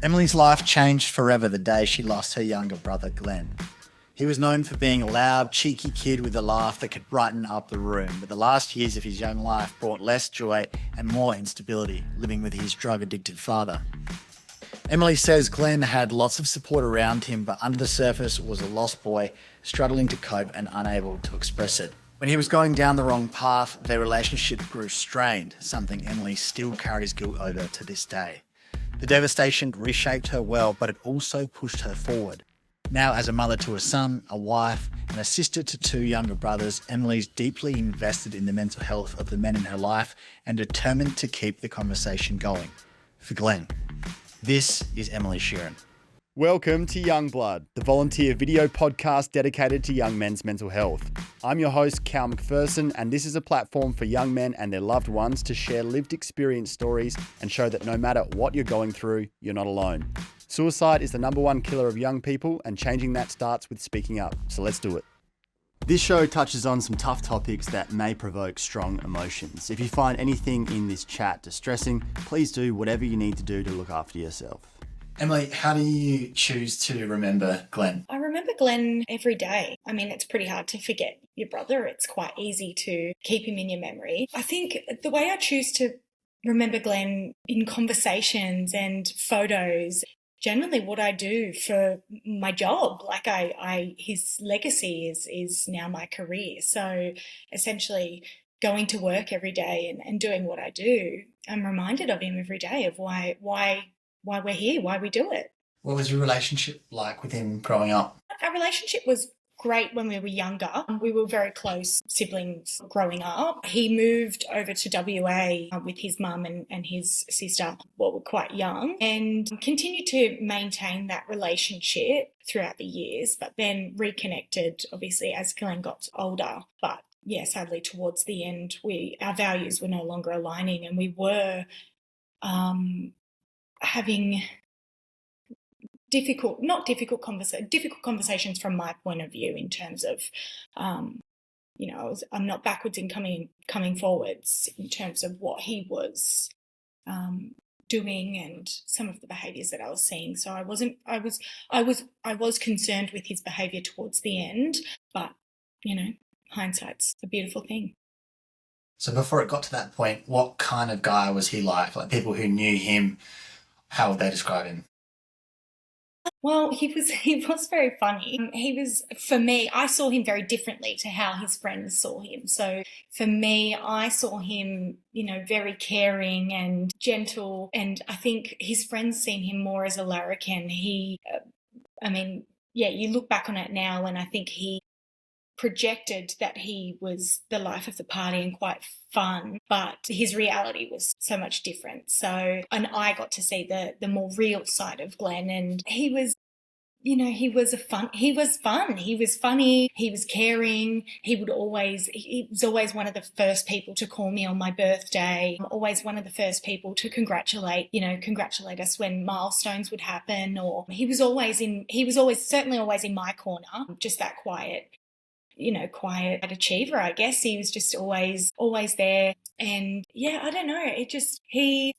Emily's life changed forever the day she lost her younger brother, Glenn. He was known for being a loud, cheeky kid with a laugh that could brighten up the room, but the last years of his young life brought less joy and more instability, living with his drug-addicted father. Emily says Glenn had lots of support around him, but under the surface was a lost boy, struggling to cope and unable to express it. When he was going down the wrong path, their relationship grew strained, something Emily still carries guilt over to this day. The devastation reshaped her well, but it also pushed her forward. Now, as a mother to a son, a wife, and a sister to two younger brothers, Emily's deeply invested in the mental health of the men in her life and determined to keep the conversation going. For Glenn, this is Emily Sheerin. Welcome to Young Blood, the volunteer video podcast dedicated to young men's mental health. I'm your host, Cal McPherson, and this is a platform for young men and their loved ones to share lived experience stories and show that no matter what you're going through, you're not alone. Suicide is the number one killer of young people, and changing that starts with speaking up. So let's do it. This show touches on some tough topics that may provoke strong emotions. If you find anything in this chat distressing, please do whatever you need to do to look after yourself. Emily, how do you choose to remember Glenn? I remember Glenn every day. I mean, it's pretty hard to forget your brother. It's quite easy to keep him in your memory. I think the way I choose to remember Glenn in conversations and photos, generally what I do for my job, like his legacy is now my career. So essentially going to work every day and doing what I do, I'm reminded of him every day of why we're here, why we do it. What was your relationship like with him growing up? Our relationship was great when we were younger. We were very close siblings growing up. He moved over to WA with his mum and his sister, were quite young, and continued to maintain that relationship throughout the years, but then reconnected, obviously, as Glenn got older. But yeah, sadly, towards the end, our values were no longer aligning, and we were having difficult conversations from my point of view in terms of, I'm not backwards in coming forwards in terms of what he was doing and some of the behaviours that I was seeing. So I was concerned with his behaviour towards the end, but hindsight's a beautiful thing. So before it got to that point, what kind of guy was he like? Like people who knew him, how would they describe him? Well, he was very funny. For me, I saw him very differently to how his friends saw him. So for me, I saw him, very caring and gentle. And I think his friends seen him more as a larrikin. You look back on it now and I think he projected that he was the life of the party and quite fun, but his reality was so much different. So, and I got to see the more real side of Glenn, and he was fun, he was funny, he was caring, he was always one of the first people to call me on my birthday, always one of the first people to congratulate us when milestones would happen, or he was certainly always in my corner, just that quiet achiever, I guess. He was just always there. And yeah, I don't know. He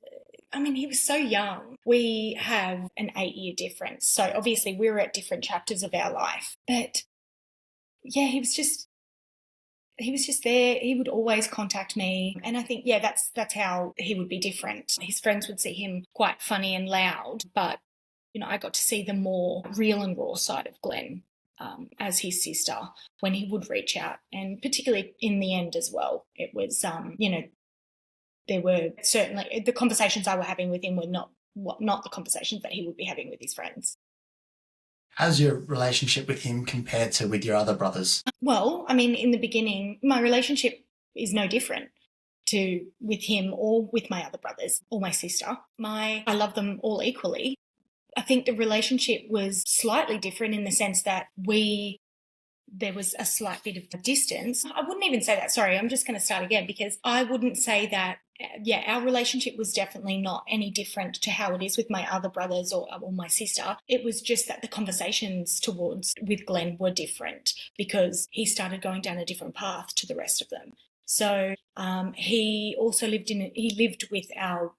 was so young. We have an 8-year difference. So obviously we were at different chapters of our life. But yeah, he was just there. He would always contact me. And I think, yeah, that's how he would be different. His friends would see him quite funny and loud, but, I got to see the more real and raw side of Glenn. As his sister, when he would reach out, and particularly in the end as well, it was, there were certainly the conversations I were having with him were not the conversations that he would be having with his friends. How's your relationship with him compared to with your other brothers? Well, in the beginning, my relationship is no different with him or with my other brothers or my sister. I love them all equally. I think the relationship was slightly different in the sense that there was a slight bit of distance. I wouldn't even say that. Sorry, I'm just going to start again, because I wouldn't say that, our relationship was definitely not any different to how it is with my other brothers or my sister. It was just that the conversations with Glenn were different because he started going down a different path to the rest of them. So he also lived with our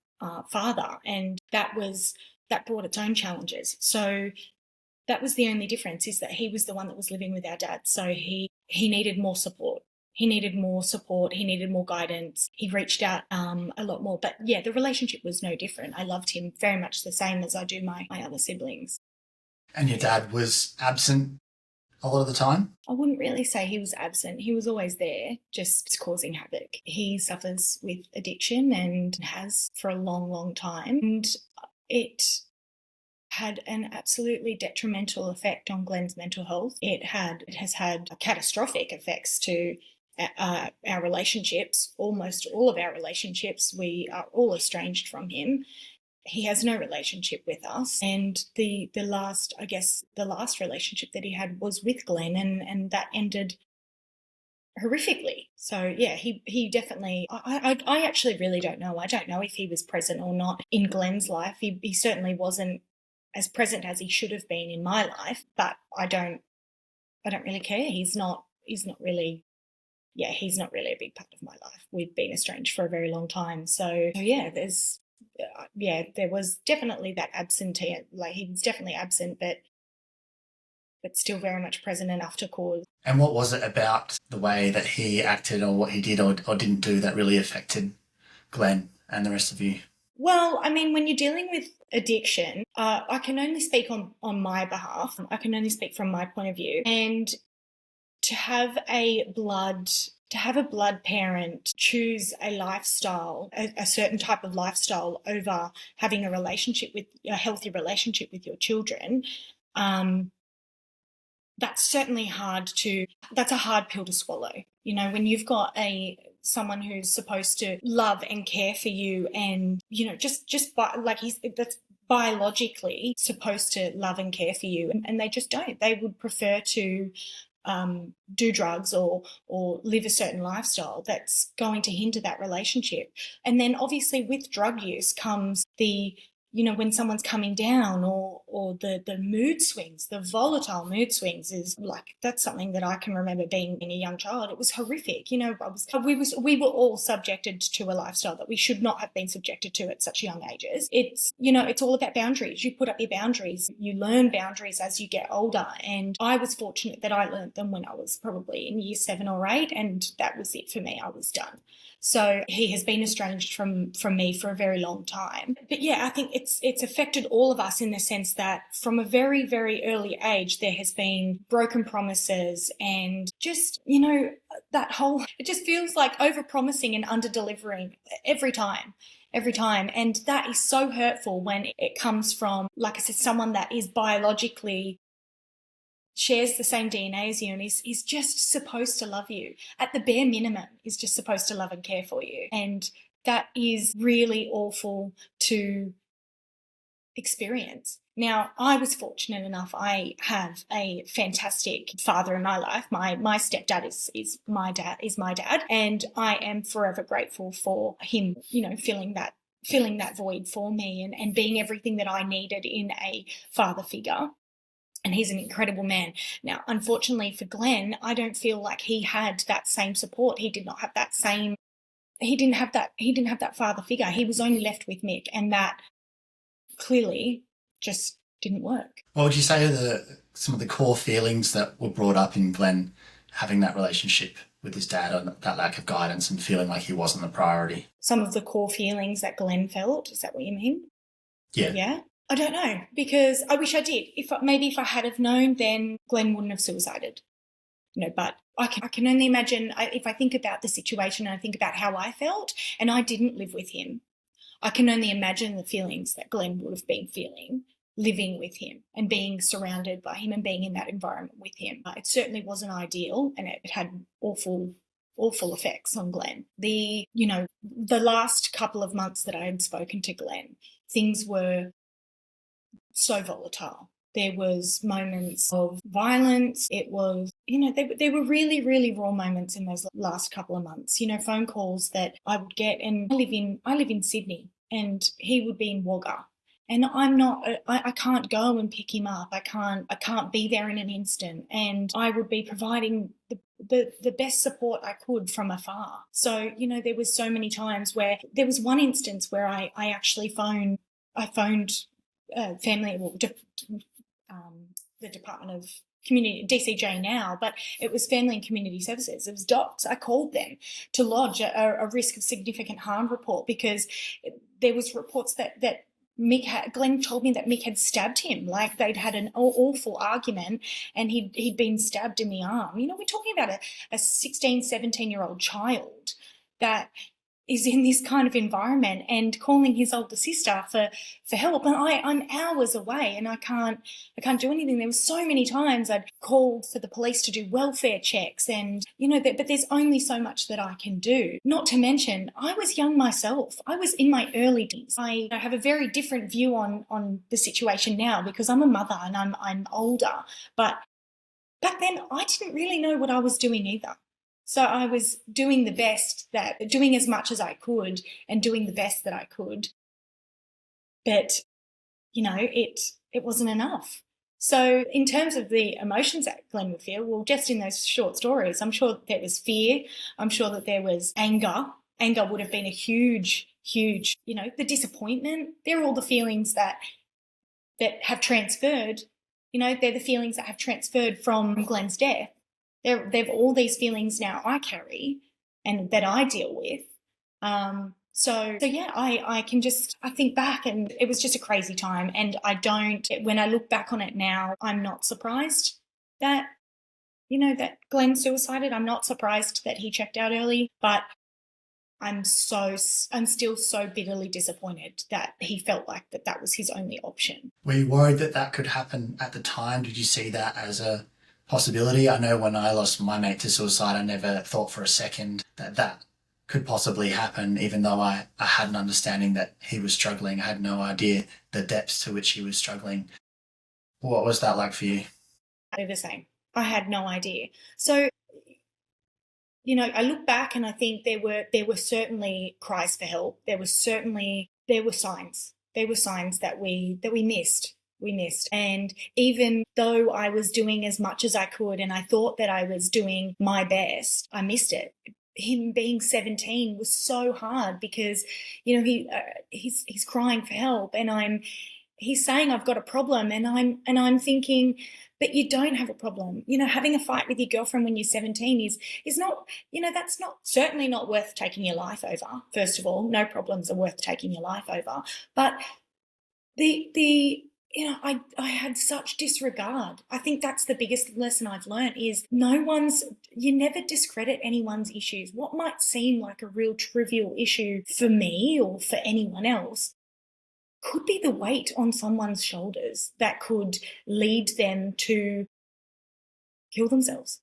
father, and that was that brought its own challenges. So that was the only difference, is that he was the one that was living with our dad. So he needed more support. He needed more support. He needed more guidance. He reached out a lot more. But yeah, the relationship was no different. I loved him very much the same as I do my other siblings. And your dad was absent a lot of the time? I wouldn't really say he was absent. He was always there, just causing havoc. He suffers with addiction and has for a long, long time. And it had an absolutely detrimental effect on Glenn's mental health. It has had catastrophic effects to our relationships, almost all of our relationships. We are all estranged from him. He has no relationship with us. And the last relationship that he had was with Glenn, and that ended horrifically. So yeah, he definitely, I actually really don't know. I don't know if he was present or not in Glenn's life. He certainly wasn't as present as he should have been in my life, but I don't really care. He's not really a big part of my life. We've been estranged for a very long time. So yeah, there was definitely that absentee. Like, he was definitely absent, but still very much present enough to cause. And what was it about the way that he acted or what he did or didn't do that really affected Glenn and the rest of you? Well, I mean, when you're dealing with addiction, I can only speak on my behalf. I can only speak from my point of view. And to have a blood parent choose a lifestyle, a certain type of lifestyle, over having a healthy relationship with your children, that's certainly that's a hard pill to swallow. You know, when you've got someone who's supposed to love and care for you, and, you know, that's biologically supposed to love and care for you, and they just don't. They would prefer to do drugs or live a certain lifestyle that's going to hinder that relationship. And then obviously with drug use comes when someone's coming down, or the mood swings, the volatile mood swings, is like, that's something that I can remember being a young child. It was horrific. You know, we were all subjected to a lifestyle that we should not have been subjected to at such young ages. It's all about boundaries. You put up your boundaries. You learn boundaries as you get older. And I was fortunate that I learned them when I was probably in year 7 or 8, and that was it for me. I was done. So he has been estranged from me for a very long time. But yeah, I think it's affected all of us in the sense that from a very, very early age, there has been broken promises, and just, it just feels like over-promising and under-delivering every time. And that is so hurtful when it comes from, like I said, someone that is biologically shares the same DNA as you, and is just supposed to love you. At the bare minimum, is just supposed to love and care for you. And that is really awful to experience. Now, I was fortunate enough. I have a fantastic father in my life. My stepdad is my dad, and I am forever grateful for him, filling that void for me, and being everything that I needed in a father figure. And he's an incredible man. Now, unfortunately for Glenn, I don't feel like he had that same support. He did not have that same. He didn't have that father figure. He was only left with Mick, and that clearly just didn't work. What would you say are some of the core feelings that were brought up in Glenn having that relationship with his dad, and that lack of guidance and feeling like he wasn't the priority? Some of the core feelings that Glenn felt, is that what you mean? Yeah. Yeah? I don't know, because I wish I did. If I had have known, then Glenn wouldn't have suicided. But I can only imagine, if I think about the situation and I think about how I felt, and I didn't live with him, I can only imagine the feelings that Glenn would have been feeling living with him and being surrounded by him and being in that environment with him. It certainly wasn't ideal, and it had awful effects on Glenn. The last couple of months that I had spoken to Glenn, things were so volatile. There was moments of violence. It was, there were really, really raw moments in those last couple of months. Phone calls that I would get, and I live in Sydney, and he would be in Wagga, and I can't go and pick him up. I can't be there in an instant, and I would be providing the best support I could from afar. So, there was so many times where there was one instance where I actually phoned family, the Department of Community, DCJ now, but it was Family and Community Services. It was DOCS. I called them to lodge a risk of significant harm report because there was reports that Glenn told me that Mick had stabbed him, like they'd had an awful argument and he'd been stabbed in the arm. You know, we're talking about a 16, 17-year-old child that is in this kind of environment and calling his older sister for help. And I'm hours away and I can't do anything. There were so many times I'd called for the police to do welfare checks and, you know, but there's only so much that I can do. Not to mention, I was young myself. I was in my early teens. I have a very different view on the situation now because I'm a mother and I'm older. But back then I didn't really know what I was doing either. So I was doing as much as I could and doing the best that I could. But, you know, it wasn't enough. So in terms of the emotions that Glenn would feel, well, just in those short stories, I'm sure there was fear. I'm sure that there was anger. Anger would have been a huge, you know, the disappointment. They're all the feelings that have transferred. You know, they're the feelings that have transferred from Glenn's death. They've all these feelings now I carry and that I deal with. So yeah, I think back and it was just a crazy time. And when I look back on it now, I'm not surprised that, you know, that Glenn suicided. I'm not surprised that he checked out early, but I'm still so bitterly disappointed that he felt like that was his only option. Were you worried that could happen at the time? Did you see that as a possibility? I know when I lost my mate to suicide, I never thought for a second that could possibly happen, even though I had an understanding that he was struggling. I had no idea the depths to which he was struggling. What was that like for you? The same. I had no idea. So, you know, I look back and I think there were certainly cries for help. There were signs. There were signs that we missed. And even though I was doing as much as I could and I thought that I was doing my best, I missed it. Him being 17 was so hard because, you know, he's crying for help and he's saying I've got a problem and I'm thinking, but you don't have a problem. You know, having a fight with your girlfriend when you're 17 is not, you know, that's certainly not worth taking your life over. First of all, no problems are worth taking your life over. But you know, I had such disregard. I think that's the biggest lesson I've learned is you never discredit anyone's issues. What might seem like a real trivial issue for me or for anyone else could be the weight on someone's shoulders that could lead them to kill themselves.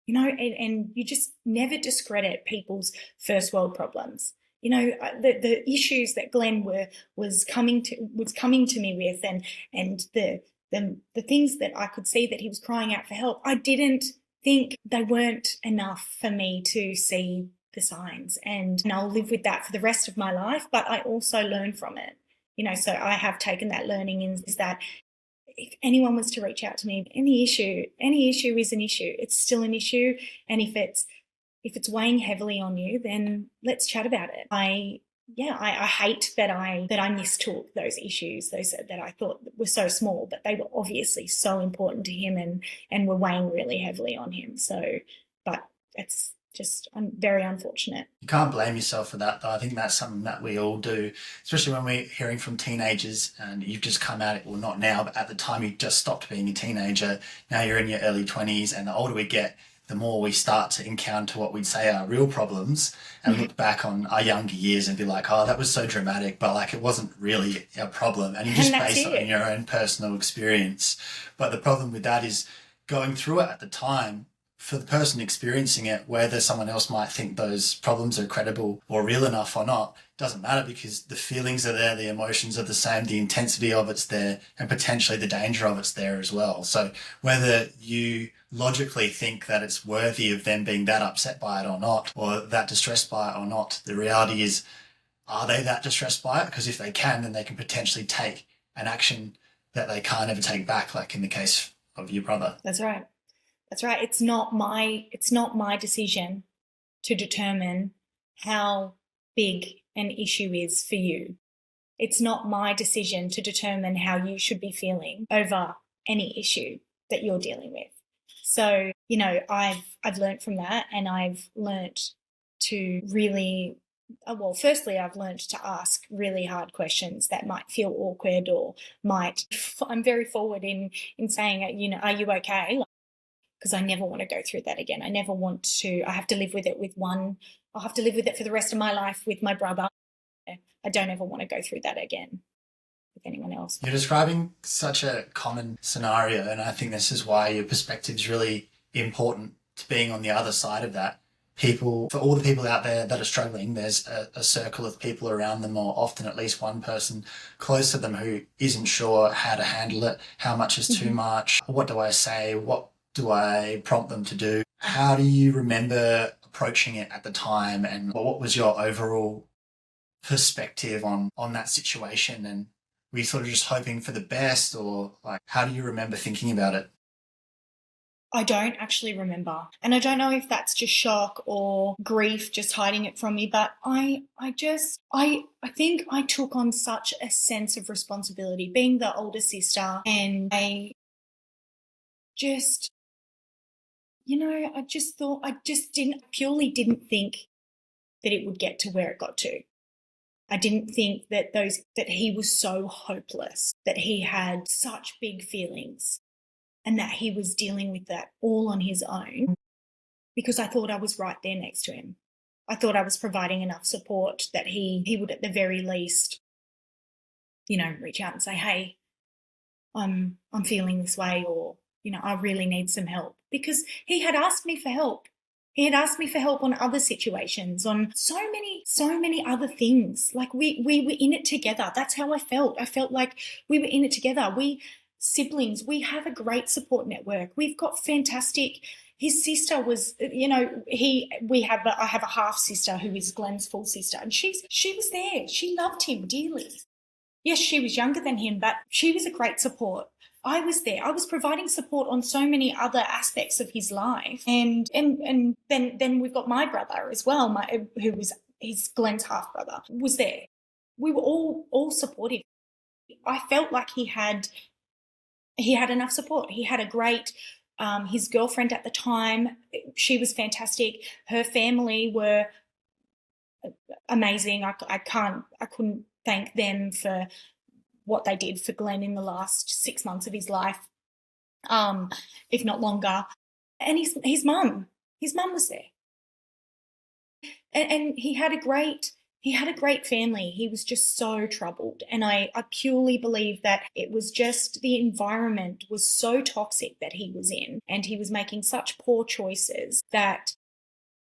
You know, and you just never discredit people's first world problems. You know, the issues that Glenn was coming to me with and the things that I could see that he was crying out for help, I didn't think they weren't enough for me to see the signs. And I'll live with that for the rest of my life, but I also learn from it. You know, so I have taken that learning is that if anyone was to reach out to me, any issue is an issue. It's still an issue. And if it's weighing heavily on you, then let's chat about it. I hate that I mistook those issues, those that I thought were so small, but they were obviously so important to him and were weighing really heavily on him. So, but it's just very unfortunate. You can't blame yourself for that, though. I think that's something that we all do, especially when we're hearing from teenagers and you've just come out, well, not now, but at the time you just stopped being a teenager. Now you're in your early 20s, and the older we get, the more we start to encounter what we'd say are real problems and look back on our younger years and be like, oh, that was so dramatic, but like it wasn't really a problem. And you just base it on your own personal experience. But the problem with that is going through it at the time, for the person experiencing it, whether someone else might think those problems are credible or real enough or not, doesn't matter because the feelings are there, the emotions are the same, the intensity of it's there, and potentially the danger of it's there as well. So whether you logically think that it's worthy of them being that upset by it or not, or that distressed by it or not, the reality is, are they that distressed by it? Because if they can, then they can potentially take an action that they can't ever take back, like in the case of your brother. That's right. That's right. It's not my decision to determine how big an issue is for you. It's not my decision to determine how you should be feeling over any issue that you're dealing with. So, I've learned from that, and I've learned to really, firstly, I've learned to ask really hard questions that might feel awkward or I'm very forward in saying, are you okay? Because I never want to go through that again. I never want to, I have to live with it I'll have to live with it for the rest of my life with my brother. I don't ever want to go through that again with anyone else. You're describing such a common scenario, and I think this is why your perspective is really important to being on the other side of that. For all the people out there that are struggling, there's a circle of people around them, or often at least one person close to them who isn't sure how to handle it, how much is too much, what do I say, what do I prompt them to do? How do you remember approaching it at the time, and what was your overall perspective on that situation? And were you sort of just hoping for the best, or like, how do you remember thinking about it? I don't actually remember. And I don't know if that's just shock or grief just hiding it from me, but I think I took on such a sense of responsibility being the older sister, and I just purely didn't think that it would get to where it got to. I didn't think that he was so hopeless, that he had such big feelings, and that he was dealing with that all on his own, because I thought I was right there next to him. I thought I was providing enough support that he would at the very least, reach out and say, hey, I'm feeling this way, or, I really need some help. Because he had asked me for help. He had asked me for help on other situations, on so many other things. Like we were in it together. That's how I felt. I felt like we were in it together. We siblings, we have a great support network. We've got fantastic. His sister was, I have a half sister who is Glenn's full sister, and she was there. She loved him dearly. Yes, she was younger than him, but she was a great support. I was there. I was providing support on so many other aspects of his life, and then we've got my brother as well, who was Glenn's half brother, was there. We were all supportive. I felt like he had enough support. He had a great, his girlfriend at the time, she was fantastic. Her family were amazing. I couldn't thank them for what they did for Glenn in the last 6 months of his life, if not longer. And his mum was there. And he had a great family. He was just so troubled. And I purely believe that it was just the environment was so toxic that he was in, and he was making such poor choices that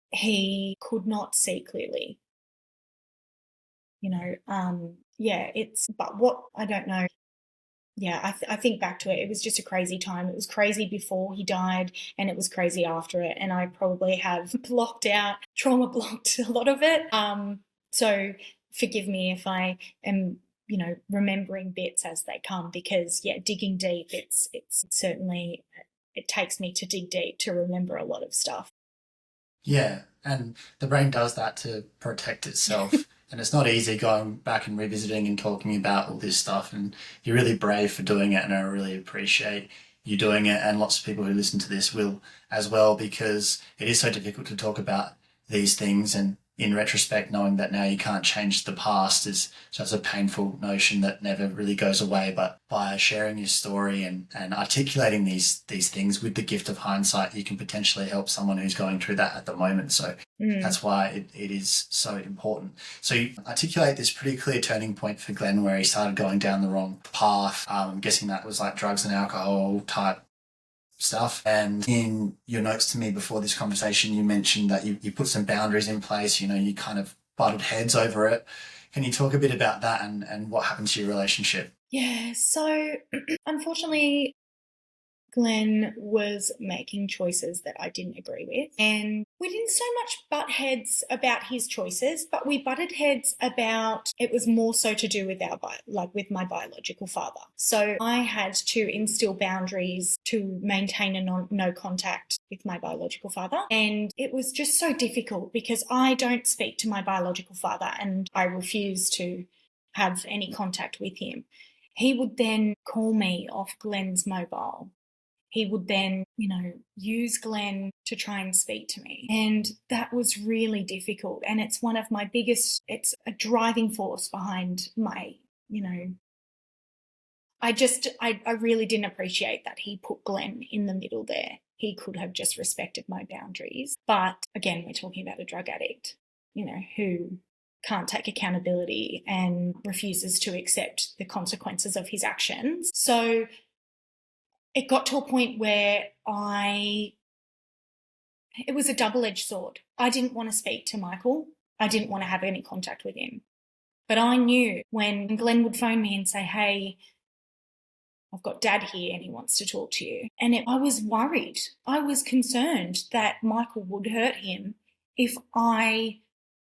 he could not see clearly. I don't know. Yeah, I think back to it. It was just a crazy time. It was crazy before he died, and it was crazy after it. And I probably have trauma blocked a lot of it. So forgive me if I am, remembering bits as they come, because digging deep, it's certainly, it takes me to dig deep to remember a lot of stuff. Yeah, and the brain does that to protect itself. And it's not easy going back and revisiting and talking about all this stuff. And you're really brave for doing it, and I really appreciate you doing it. And lots of people who listen to this will as well, because it is so difficult to talk about these things. And in retrospect, knowing that now you can't change the past is just a painful notion that never really goes away. But by sharing your story and articulating these things with the gift of hindsight, you can potentially help someone who's going through that at the moment. So that's why it is so important. So you articulate this pretty clear turning point for Glenn where he started going down the wrong path. I'm guessing that was like drugs and alcohol type stuff. And in your notes to me before this conversation, you mentioned that you put some boundaries in place, you kind of butted heads over it. Can you talk a bit about that and what happened to your relationship? Yeah, so unfortunately, Glenn was making choices that I didn't agree with. And we didn't so much butt heads about his choices, but we butted heads about, it was more so to do with with my biological father. So I had to instill boundaries to maintain a no contact with my biological father. And it was just so difficult because I don't speak to my biological father, and I refuse to have any contact with him. He would then call me off Glenn's mobile. He would then, use Glenn to try and speak to me. And that was really difficult. And it's one of my it's a driving force behind my, I really didn't appreciate that he put Glenn in the middle there. He could have just respected my boundaries. But again, we're talking about a drug addict, who can't take accountability and refuses to accept the consequences of his actions. So it got to a point where it was a double-edged sword. I didn't want to speak to Michael. I didn't want to have any contact with him. But I knew when Glenn would phone me and say, hey, I've got Dad here and he wants to talk to you. And I was worried. I was concerned that Michael would hurt him if I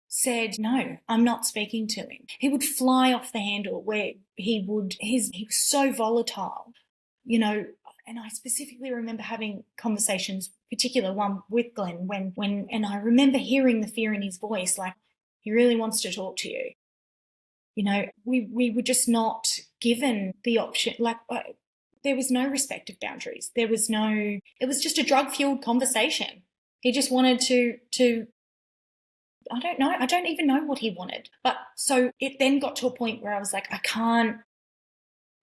said, no, I'm not speaking to him. He would fly off the handle where he was so volatile, and I specifically remember having conversations, particular one with Glenn, and I remember hearing the fear in his voice, like, he really wants to talk to you. We were just not given the option, there was no respect of boundaries. It was just a drug-fueled conversation. He just wanted to I don't know. I don't even know what he wanted. But so it then got to a point where I was like, am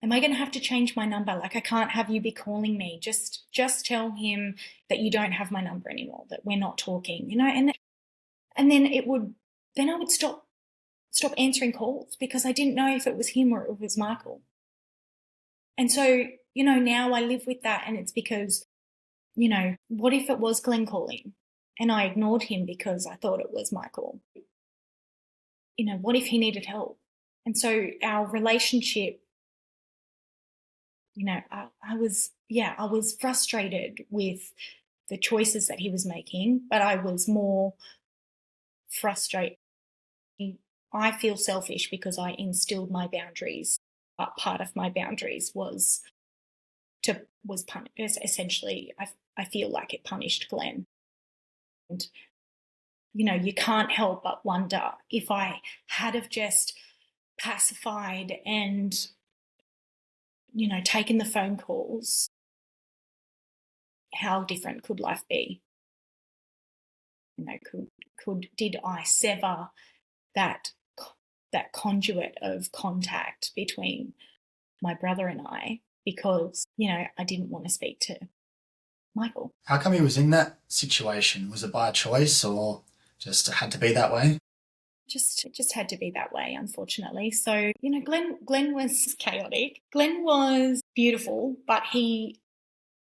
I going to have to change my number? Like, I can't have you be calling me. Just tell him that you don't have my number anymore, that we're not talking, and then I would stop answering calls because I didn't know if it was him or it was Michael. And so, now I live with that, and it's because, what if it was Glenn calling and I ignored him because I thought it was Michael? What if he needed help? And so our relationship, I was frustrated with the choices that he was making, but I was more frustrated. I feel selfish because I instilled my boundaries, but part of my boundaries was essentially, I feel like it punished Glenn. And, you can't help but wonder if I had have just pacified and, taken the phone calls, how different could life be? Did I sever that conduit of contact between my brother and I because, I didn't want to speak to Michael? How come he was in that situation? Was it by choice or just had to be that way? It just had to be that way, unfortunately. So, Glenn was chaotic. Glenn was beautiful, but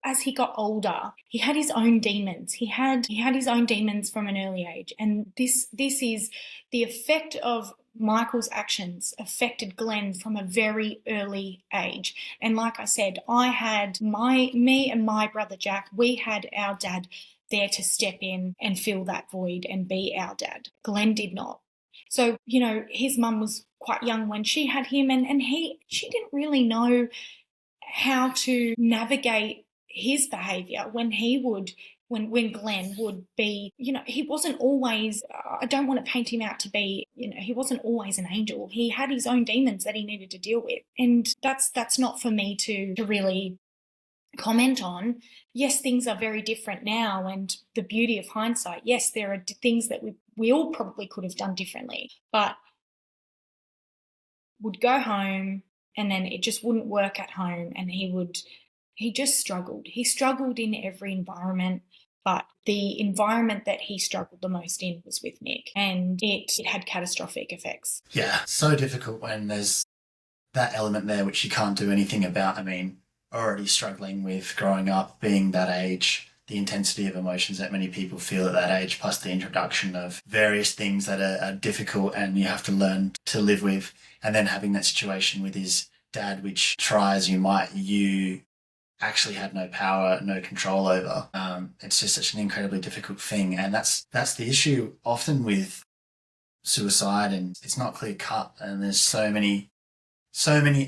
as he got older, he had his own demons. He had his own demons from an early age. And this is the effect of Michael's actions affected Glenn from a very early age. And like I said, I had me and my brother Jack, we had our dad there to step in and fill that void and be our dad. Glenn did not. So, his mum was quite young when she had him, and she didn't really know how to navigate his behaviour when Glenn would be, he wasn't always, I don't want to paint him out to be, he wasn't always an angel. He had his own demons that he needed to deal with. And that's not for me to really comment on. Yes, things are very different now, and the beauty of hindsight, yes, there are things that we all probably could have done differently, but would go home and then it just wouldn't work at home, and he just struggled. He struggled in every environment, but the environment that he struggled the most in was with Nick, and it had catastrophic effects. Yeah, so difficult when there's that element there which you can't do anything about. I mean, already struggling with growing up, being that age, the intensity of emotions that many people feel at that age, plus the introduction of various things that are difficult and you have to learn to live with, and then having that situation with his dad, which try as you might, you actually had no power, no control over. It's just such an incredibly difficult thing, and that's the issue often with suicide, and it's not clear cut, and there's so many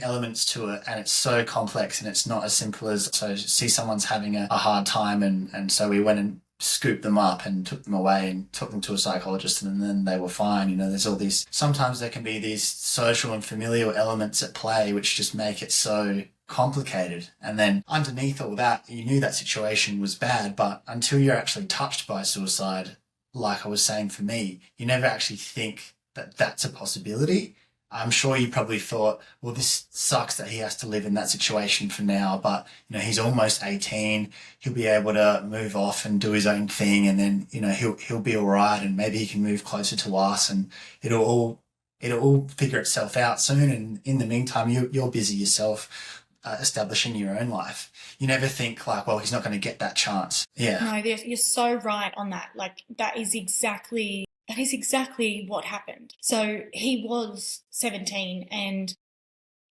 elements to it, and it's so complex, and it's not as simple as, so see someone's having a hard time, and so we went and scooped them up and took them away and took them to a psychologist, and then they were fine. You know, there's all these, sometimes there can be these social and familial elements at play which just make it so complicated. And then underneath all that, you knew that situation was bad, but until you're actually touched by suicide, like I was saying for me, you never actually think that that's a possibility. I'm sure you probably thought, well, this sucks that he has to live in that situation for now, but, you know, he's almost 18. He'll be able to move off and do his own thing, and then, you know, he'll be all right, and maybe he can move closer to us, and it'll all figure itself out soon. And in the meantime, you're busy yourself, establishing your own life. You never think like, well, he's not going to get that chance. Yeah. No, you're so right on that. Like, that is exactly what happened. So he was 17, and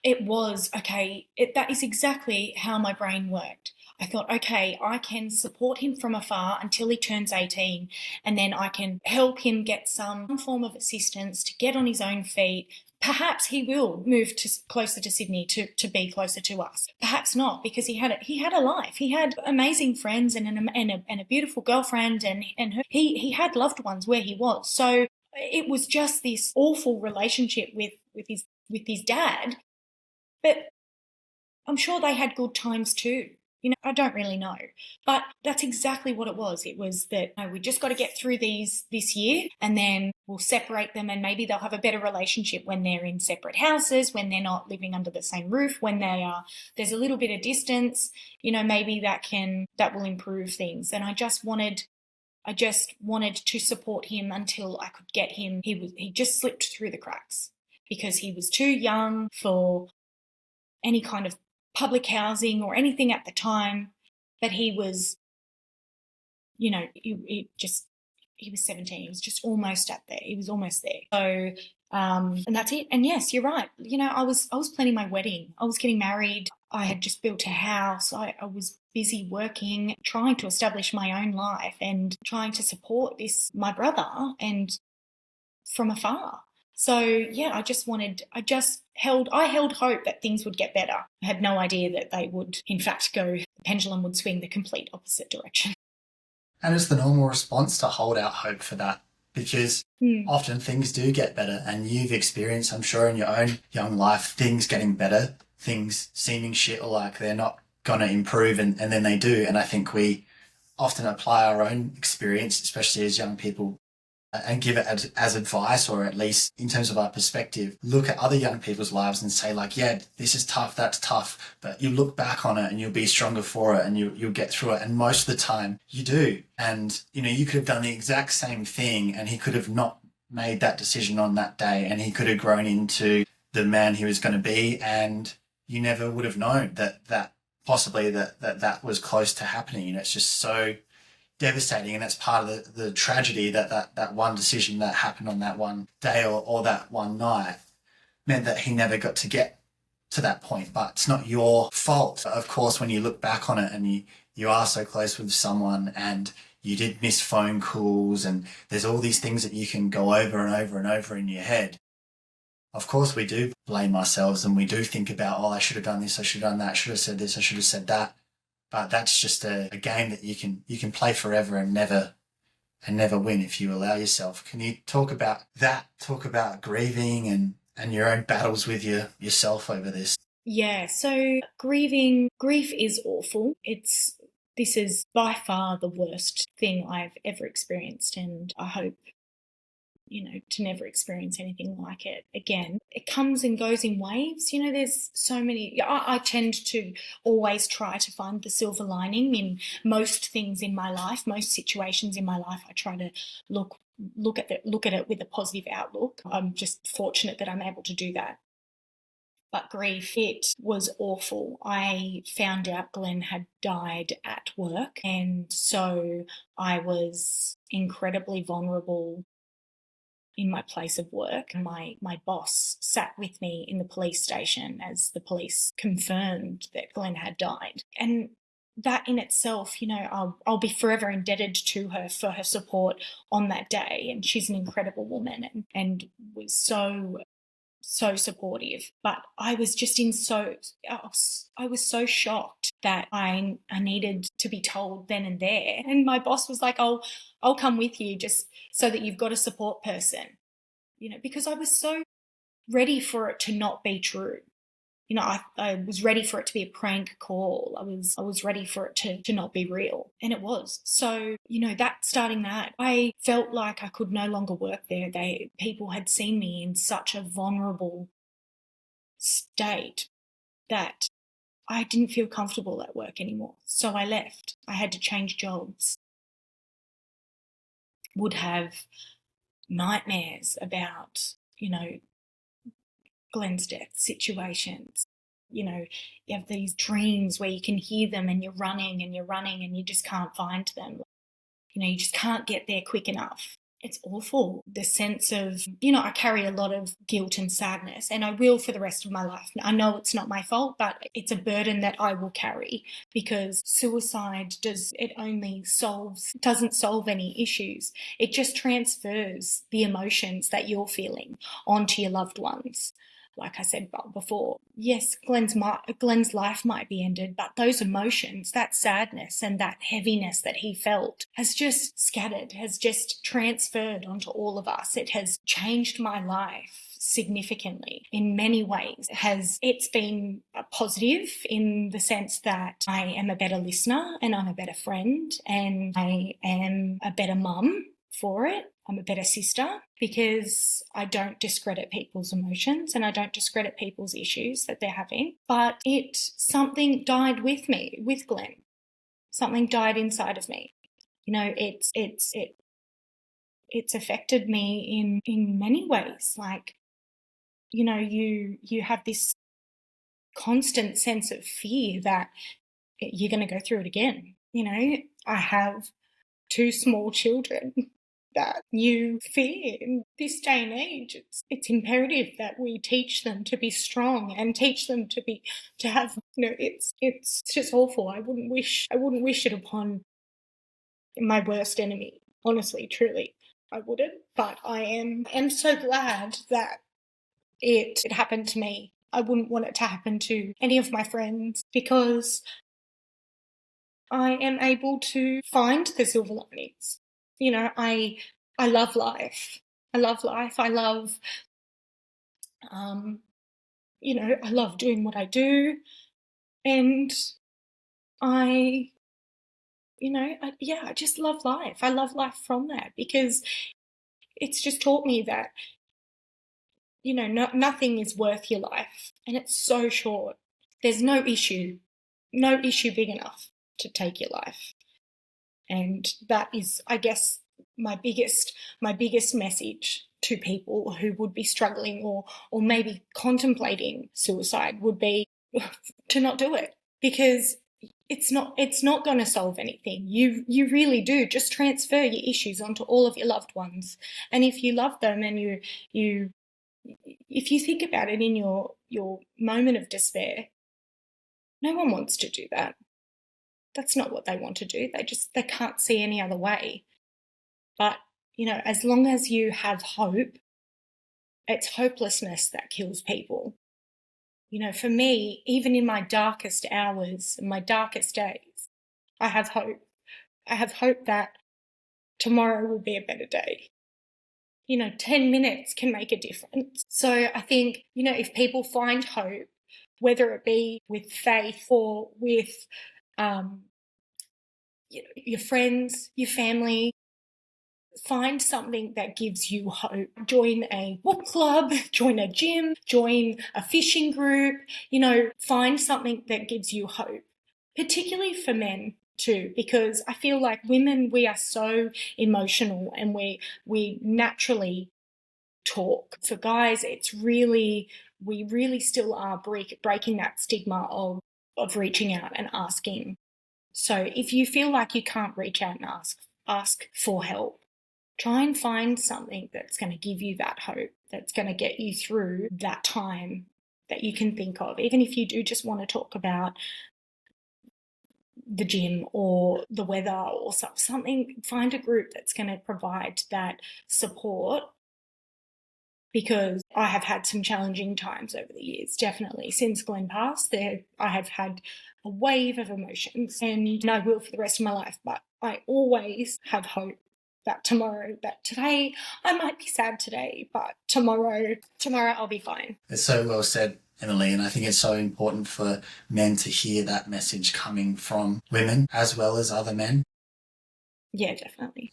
it was, okay, that is exactly how my brain worked. I thought, okay, I can support him from afar until he turns 18, and then I can help him get some form of assistance to get on his own feet. Perhaps he will move closer to Sydney to be closer to us. Perhaps not, because he had a life. He had amazing friends and a beautiful girlfriend, and he had loved ones where he was. So it was just this awful relationship with his dad. But I'm sure they had good times too. You know, I don't really know. But that's exactly what it was. It was that, we just got to get through this year, and then we'll separate them, and maybe they'll have a better relationship when they're in separate houses, when they're not living under the same roof, when there's a little bit of distance, you know, maybe that will improve things. And I just wanted to support him until I could get him. He just slipped through the cracks because he was too young for any kind of public housing or anything at the time, but he was, you know, he was 17. He was just almost there. He was almost there. So, and that's it. And yes, you're right. You know, I was planning my wedding. I was getting married. I had just built a house. I was busy working, trying to establish my own life and trying to support my brother, and from afar. So yeah, I held hope that things would get better. I had no idea that they would, in fact, the pendulum would swing the complete opposite direction. And it's the normal response to hold out hope for that, because often things do get better, and you've experienced, I'm sure, in your own young life, things getting better, things seeming shit or like they're not going to improve, and then they do. And I think we often apply our own experience, especially as young people, and give it as advice, or at least in terms of our perspective, look at other young people's lives and say like, yeah, this is tough, that's tough, but you look back on it and you'll be stronger for it, and you'll get through it. And most of the time you do. And, you know, you could have done the exact same thing, and he could have not made that decision on that day, and he could have grown into the man he was going to be, and you never would have known that possibly that was close to happening. You know, it's just so devastating, and that's part of the tragedy, that one decision that happened on that one day or that one night meant that he never got to get to that point. But it's not your fault, of course, when you look back on it and you are so close with someone, and you did miss phone calls, and there's all these things that you can go over and over and over in your head. Of course we do blame ourselves, and we do think about, oh, I should have done this, I should have done that, I should have said this, I should have said that. But that's just a game that you can play forever and never win if you allow yourself. Can you talk about that? Talk about grieving and your own battles with yourself over this. Yeah, so grief is awful. This is by far the worst thing I've ever experienced, and I hope, you know, to never experience anything like it again. It comes and goes in waves. You know, there's so many. I tend to always try to find the silver lining in most things in my life, most situations in my life. I try to look at it with a positive outlook. I'm just fortunate that I'm able to do that. But grief, it was awful. I found out Glenn had died at work, and so I was incredibly vulnerable in my place of work. My boss sat with me in the police station as the police confirmed that Glenn had died. And that in itself, you know, I'll be forever indebted to her for her support on that day. And she's an incredible woman, and was so so supportive, but I was just I was so shocked that I needed to be told then and there. And my boss was like, I'll come with you just so that you've got a support person, because I was so ready for it to not be true. I was ready for it to be a prank call. I was ready for it to not be real. And it was. So, starting that, I felt like I could no longer work there. People had seen me in such a vulnerable state that I didn't feel comfortable at work anymore. So I left. I had to change jobs. Would have nightmares about, Glenn's death situations. You have these dreams where you can hear them and you're running and you just can't find them. You just can't get there quick enough. It's awful. The sense of, I carry a lot of guilt and sadness, and I will for the rest of my life. I know it's not my fault, but it's a burden that I will carry, because suicide doesn't solve any issues. It just transfers the emotions that you're feeling onto your loved ones. Like I said before, yes, Glenn's life might be ended, but those emotions, that sadness and that heaviness that he felt has just scattered, has just transferred onto all of us. It has changed my life significantly in many ways. It's been positive in the sense that I am a better listener and I'm a better friend and I am a better mum for it. I'm a better sister because I don't discredit people's emotions and I don't discredit people's issues that they're having. But something died with me, with Glenn. Something died inside of me. It's affected me in many ways. Like, you have this constant sense of fear that you're going to go through it again. I have 2 small children that you fear in this day and age. It's imperative that we teach them to be strong and teach them to have, it's just awful. I wouldn't wish it upon my worst enemy. Honestly, truly, I wouldn't. But I am so glad that it happened to me. I wouldn't want it to happen to any of my friends, because I am able to find the silver linings. I love life. I love life. I love, I love doing what I do. And I just love life. I love life from that, because it's just taught me that, nothing is worth your life. And it's so short. There's no issue big enough to take your life. And that is, I guess, my biggest message to people who would be struggling or maybe contemplating suicide would be to not do it, because it's not going to solve anything. You really do just transfer your issues onto all of your loved ones. And if you love them and if you think about it in your moment of despair, no one wants to do that. That's not what they want to do. They can't see any other way. But, as long as you have hope, it's hopelessness that kills people. For me, even in my darkest hours and my darkest days, I have hope. I have hope that tomorrow will be a better day. 10 minutes can make a difference. So I think, if people find hope, whether it be with faith or with your friends, your family, find something that gives you hope. Join a book club, join a gym, join a fishing group, find something that gives you hope, particularly for men too, because I feel like women, we are so emotional and we naturally talk. For guys, we really still are breaking that stigma of reaching out and asking. So if you feel like you can't reach out and ask for help, try and find something that's going to give you that hope, that's going to get you through that time that you can think of. Even if you do just want to talk about the gym or the weather or something, find a group that's going to provide that support because I have had some challenging times over the years, definitely. Since Glenn passed, I have had a wave of emotions, and I will for the rest of my life, but I always have hope that today, I might be sad today, but tomorrow I'll be fine. It's so well said, Emily, and I think it's so important for men to hear that message coming from women as well as other men. Yeah, definitely.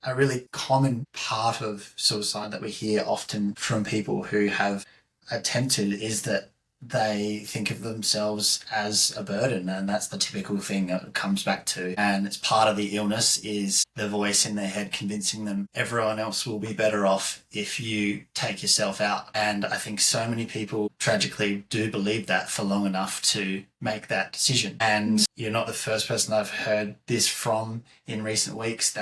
A really common part of suicide that we hear often from people who have attempted is that they think of themselves as a burden, and that's the typical thing that it comes back to. And it's part of the illness is the voice in their head convincing them everyone else will be better off if you take yourself out. And I think so many people tragically do believe that for long enough to make that decision. And you're not the first person I've heard this from in recent weeks,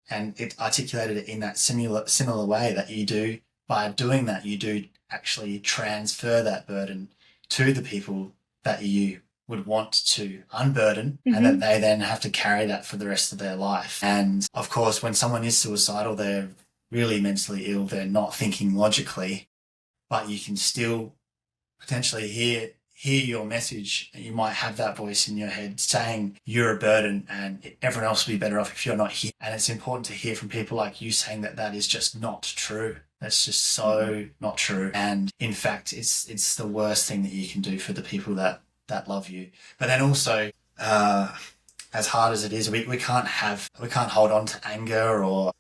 and it articulated it in that similar way that you do. By doing that, you do actually transfer that burden to the people that you would want to unburden, and that they then have to carry that for the rest of their life. And of course, when someone is suicidal, they're really mentally ill, they're not thinking logically, but you can still potentially hear your message. You might have that voice in your head saying you're a burden and everyone else will be better off if you're not here. And it's important to hear from people like you saying that is just not true. That's just so not true. And in fact, it's the worst thing that you can do for the people that love you. But then also, as hard as it is, we can't hold on to anger or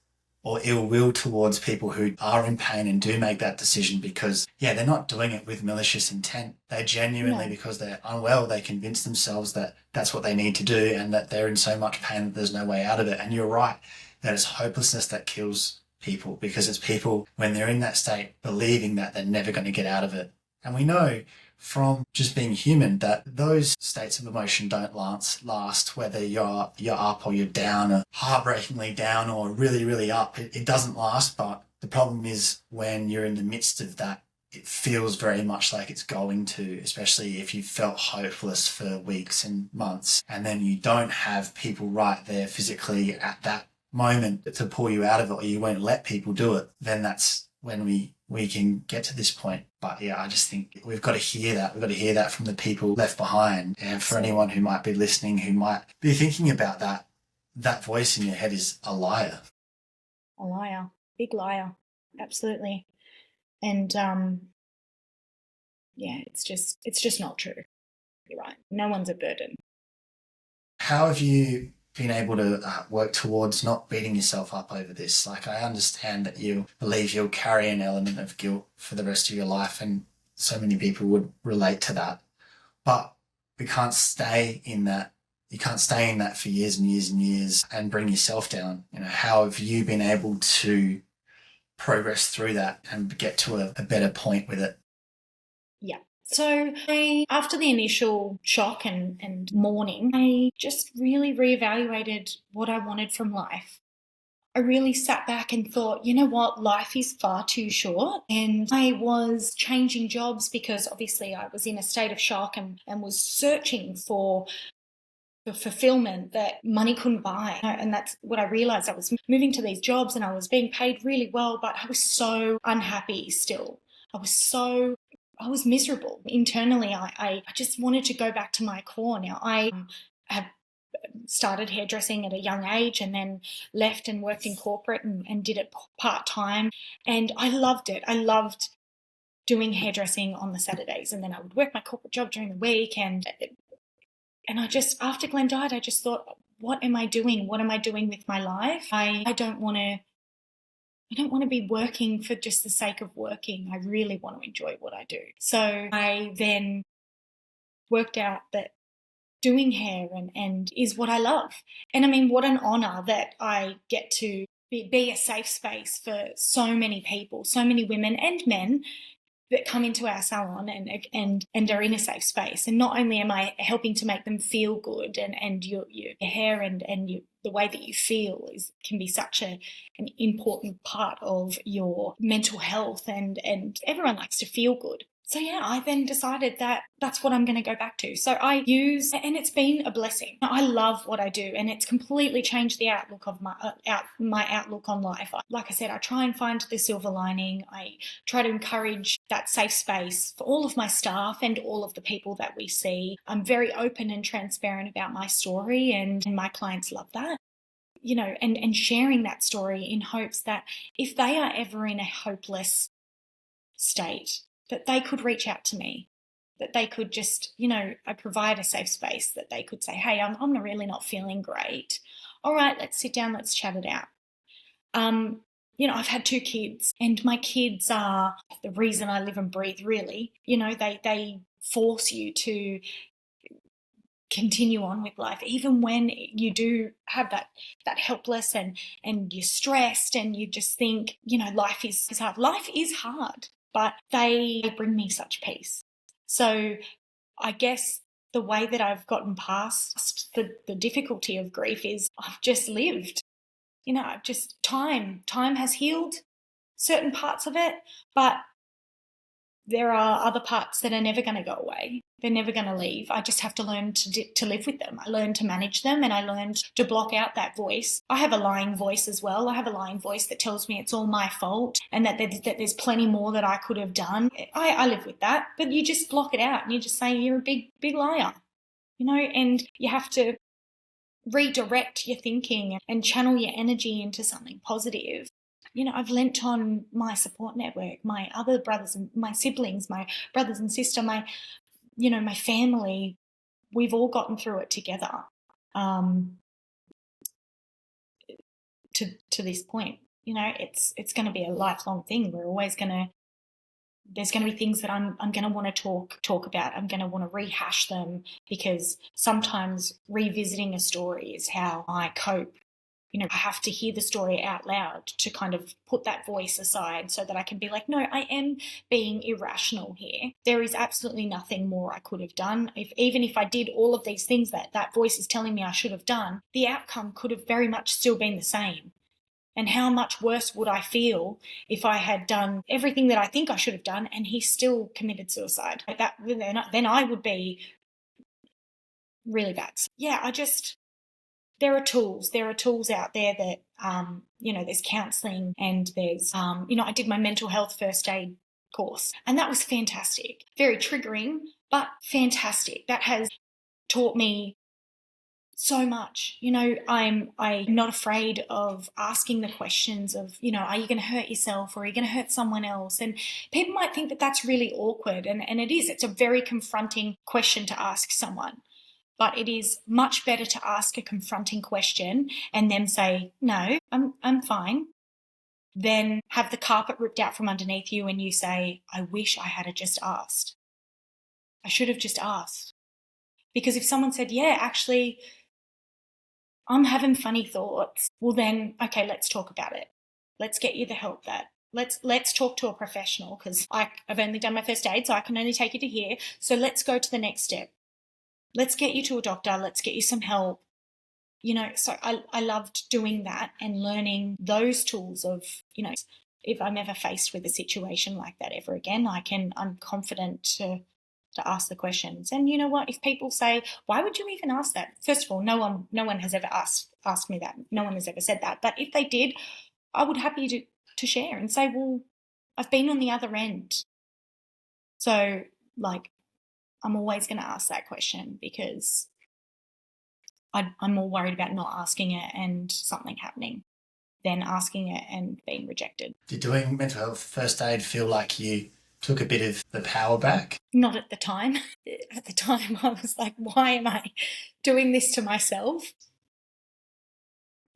ill will towards people who are in pain and do make that decision, because they're not doing it with malicious intent. They genuinely, because they're unwell, they convince themselves that that's what they need to do and that they're in so much pain that there's no way out of it. And you're right, that it's hopelessness that kills people, because it's people when they're in that state believing that they're never going to get out of it. And we know from just being human that those states of emotion don't last, whether you're up or you're down, or heartbreakingly down or really, really up. It doesn't last. But the problem is when you're in the midst of that, it feels very much like it's going to, especially if you felt hopeless for weeks and months, and then you don't have people right there physically at that moment to pull you out of it, or you won't let people do it. Then that's when we can get to this point. But I just think we've got to hear that. We've got to hear that from the people left behind. And for anyone who might be listening, who might be thinking about that voice in your head is a liar. A liar. Big liar. Absolutely. And it's just not true. You're right. No one's a burden. How have you been able to work towards not beating yourself up over this? Like, I understand that you believe you'll carry an element of guilt for the rest of your life, and so many people would relate to that. But we can't stay in that. You can't stay in that for years and years and years and bring yourself down. How have you been able to progress through that and get to a better point with it? Yeah. So after the initial shock and mourning, I just really reevaluated what I wanted from life. I really sat back and thought, you know what, life is far too short. And I was changing jobs because obviously I was in a state of shock and was searching for the fulfillment that money couldn't buy. And that's what I realized. I was moving to these jobs and I was being paid really well, but I was so unhappy still. I was miserable. Internally, I just wanted to go back to my core. Now, I have started hairdressing at a young age and then left and worked in corporate and did it part-time. And I loved it. I loved doing hairdressing on the Saturdays, and then I would work my corporate job during the week. And I just, after Glenn died, I just thought, what am I doing? What am I doing with my life? I don't want to be working for just the sake of working. I really want to enjoy what I do. So I then worked out that doing hair and is what I love. And I mean, what an honour that I get to be a safe space for so many people, so many women and men that come into our salon and are in a safe space. And not only am I helping to make them feel good, and your hair and the way that you feel can be such an important part of your mental health, and everyone likes to feel good. So yeah, I then decided that that's what I'm going to go back to. So I use, and it's been a blessing. I love what I do, and it's completely changed the outlook of my outlook on life. Like I said, I try and find the silver lining. I try to encourage that safe space for all of my staff and all of the people that we see. I'm very open and transparent about my story, and my clients love that. And sharing that story in hopes that if they are ever in a hopeless state, that they could reach out to me, that they could just, I provide a safe space that they could say, hey, I'm really not feeling great. All right, let's sit down, let's chat it out. I've had 2 kids, and my kids are the reason I live and breathe, really. They force you to continue on with life, even when you do have that helpless and you're stressed and you just think, life is hard. Life is hard, but they bring me such peace. So I guess the way that I've gotten past the difficulty of grief is I've just lived. I've just time has healed certain parts of it, but there are other parts that are never going to go away. They're never going to leave. I just have to learn to live with them. I learned to manage them, and I learned to block out that voice. I have a lying voice as well. I have a lying voice that tells me it's all my fault and that there's plenty more that I could have done. I live with that, but you just block it out and you just say you're a big liar, and you have to redirect your thinking and channel your energy into something positive. I've lent on my support network, my other brothers and my siblings, my brothers and sister, my family. We've all gotten through it together to this point. It's going to be a lifelong thing. We're always there's going to be things that I'm going to want to talk about. I'm going to want to rehash them, because sometimes revisiting a story is how I cope. I have to hear the story out loud to kind of put that voice aside so that I can be like, no, I am being irrational here. There is absolutely nothing more I could have done. Even if I did all of these things that voice is telling me I should have done, the outcome could have very much still been the same. And how much worse would I feel if I had done everything that I think I should have done and he still committed suicide? Then I would be really bad. Yeah, there are tools out there that, there's counselling, and there's, I did my mental health first aid course, and that was fantastic. Very triggering, but fantastic. That has taught me so much. I'm not afraid of asking the questions of, are you going to hurt yourself, or are you going to hurt someone else? And people might think that that's really awkward, and it is. It's a very confronting question to ask someone. But it is much better to ask a confronting question and then say, no, I'm fine, than have the carpet ripped out from underneath you and you say, I wish I had just asked. I should have just asked. Because if someone said, yeah, actually, I'm having funny thoughts, well then, okay, let's talk about it. Let's get you the help that. Let's talk to a professional, because I've only done my first aid, so I can only take you to here. So let's go to the next step. Let's get you to a doctor. Let's get you some help. So I loved doing that and learning those tools of, if I'm ever faced with a situation like that ever again, I'm confident to ask the questions. And you know what? If people say, why would you even ask that? First of all, no one has ever asked me that. No one has ever said that. But if they did, I would happy to share and say, well, I've been on the other end. So I'm always going to ask that question, because I'm more worried about not asking it and something happening than asking it and being rejected. Did doing mental health first aid feel like you took a bit of the power back? Not at the time. At the time, I was like, why am I doing this to myself?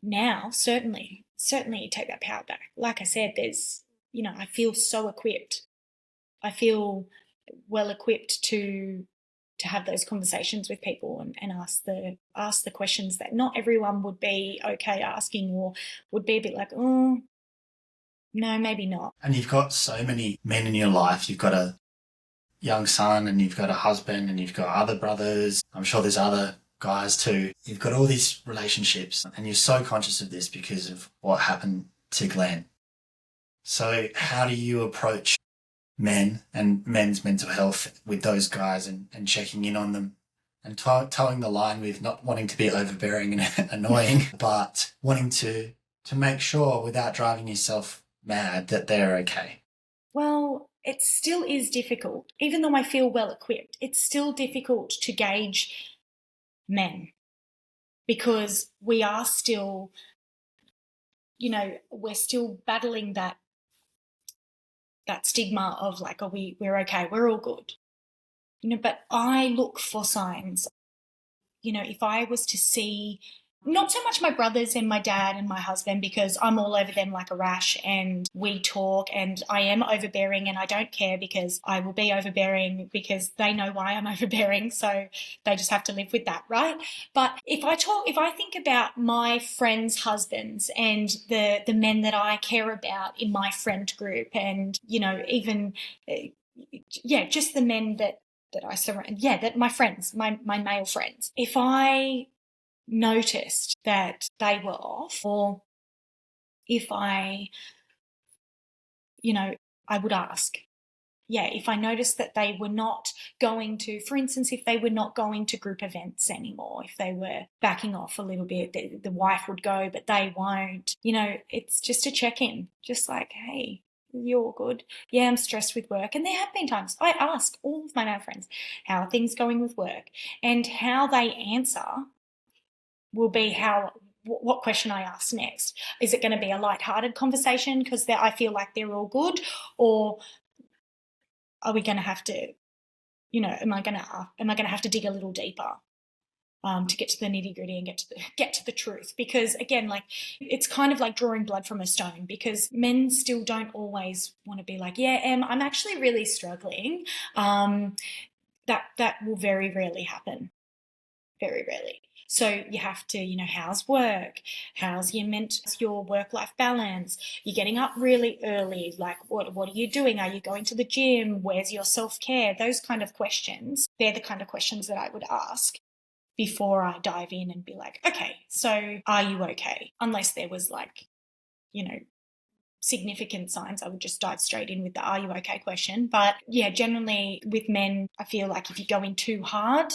Now, certainly you take that power back. Like I said, there's, I feel so equipped. I feel well equipped to have those conversations with people and ask the questions that not everyone would be okay asking, or would be a bit like, oh, no, maybe not. And you've got so many men in your life. You've got a young son, and you've got a husband, and you've got other brothers. I'm sure there's other guys too. You've got all these relationships, and you're so conscious of this because of what happened to Glenn. So how do you approach men and men's mental health with those guys and checking in on them and towing the line with not wanting to be overbearing and annoying, but wanting to make sure without driving yourself mad that they're okay. Well, it still is difficult. Even though I feel well equipped, it's still difficult to gauge men because we are still, we're still battling that stigma of like, we're okay, we're all good. But I look for signs. If I was to see, not so much my brothers and my dad and my husband, because I'm all over them like a rash and we talk and I am overbearing and I don't care because I will be overbearing because they know why I'm overbearing. So they just have to live with that, right? But if I think about my friends' husbands and the men that I care about in my friend group and, even, just the men that I surround, that my friends, my male friends, if I noticed that they were off, or if I would ask. If I noticed that they were not going to, for instance, if they were not going to group events anymore, if they were backing off a little bit, the wife would go, but they won't, it's just a check-in, just like, hey, you're all good. Yeah, I'm stressed with work. And there have been times I ask all of my male friends, how are things going with work? And how they answer will be what question I ask next. Is it going to be a lighthearted conversation because I feel like they're all good, or are we going to have to, am I going to have to dig a little deeper to get to the nitty gritty and get to the truth? Because again, like it's kind of like drawing blood from a stone, because men still don't always want to be like, I'm actually really struggling. That will very rarely happen. Very rarely. So you have to, how's work? How's your work-life balance? You're getting up really early. Like, what are you doing? Are you going to the gym? Where's your self-care? Those kind of questions. They're the kind of questions that I would ask before I dive in and be like, okay, so are you okay? Unless there was like, significant signs, I would just dive straight in with the are you okay question. But yeah, generally with men, I feel like if you go in too hard,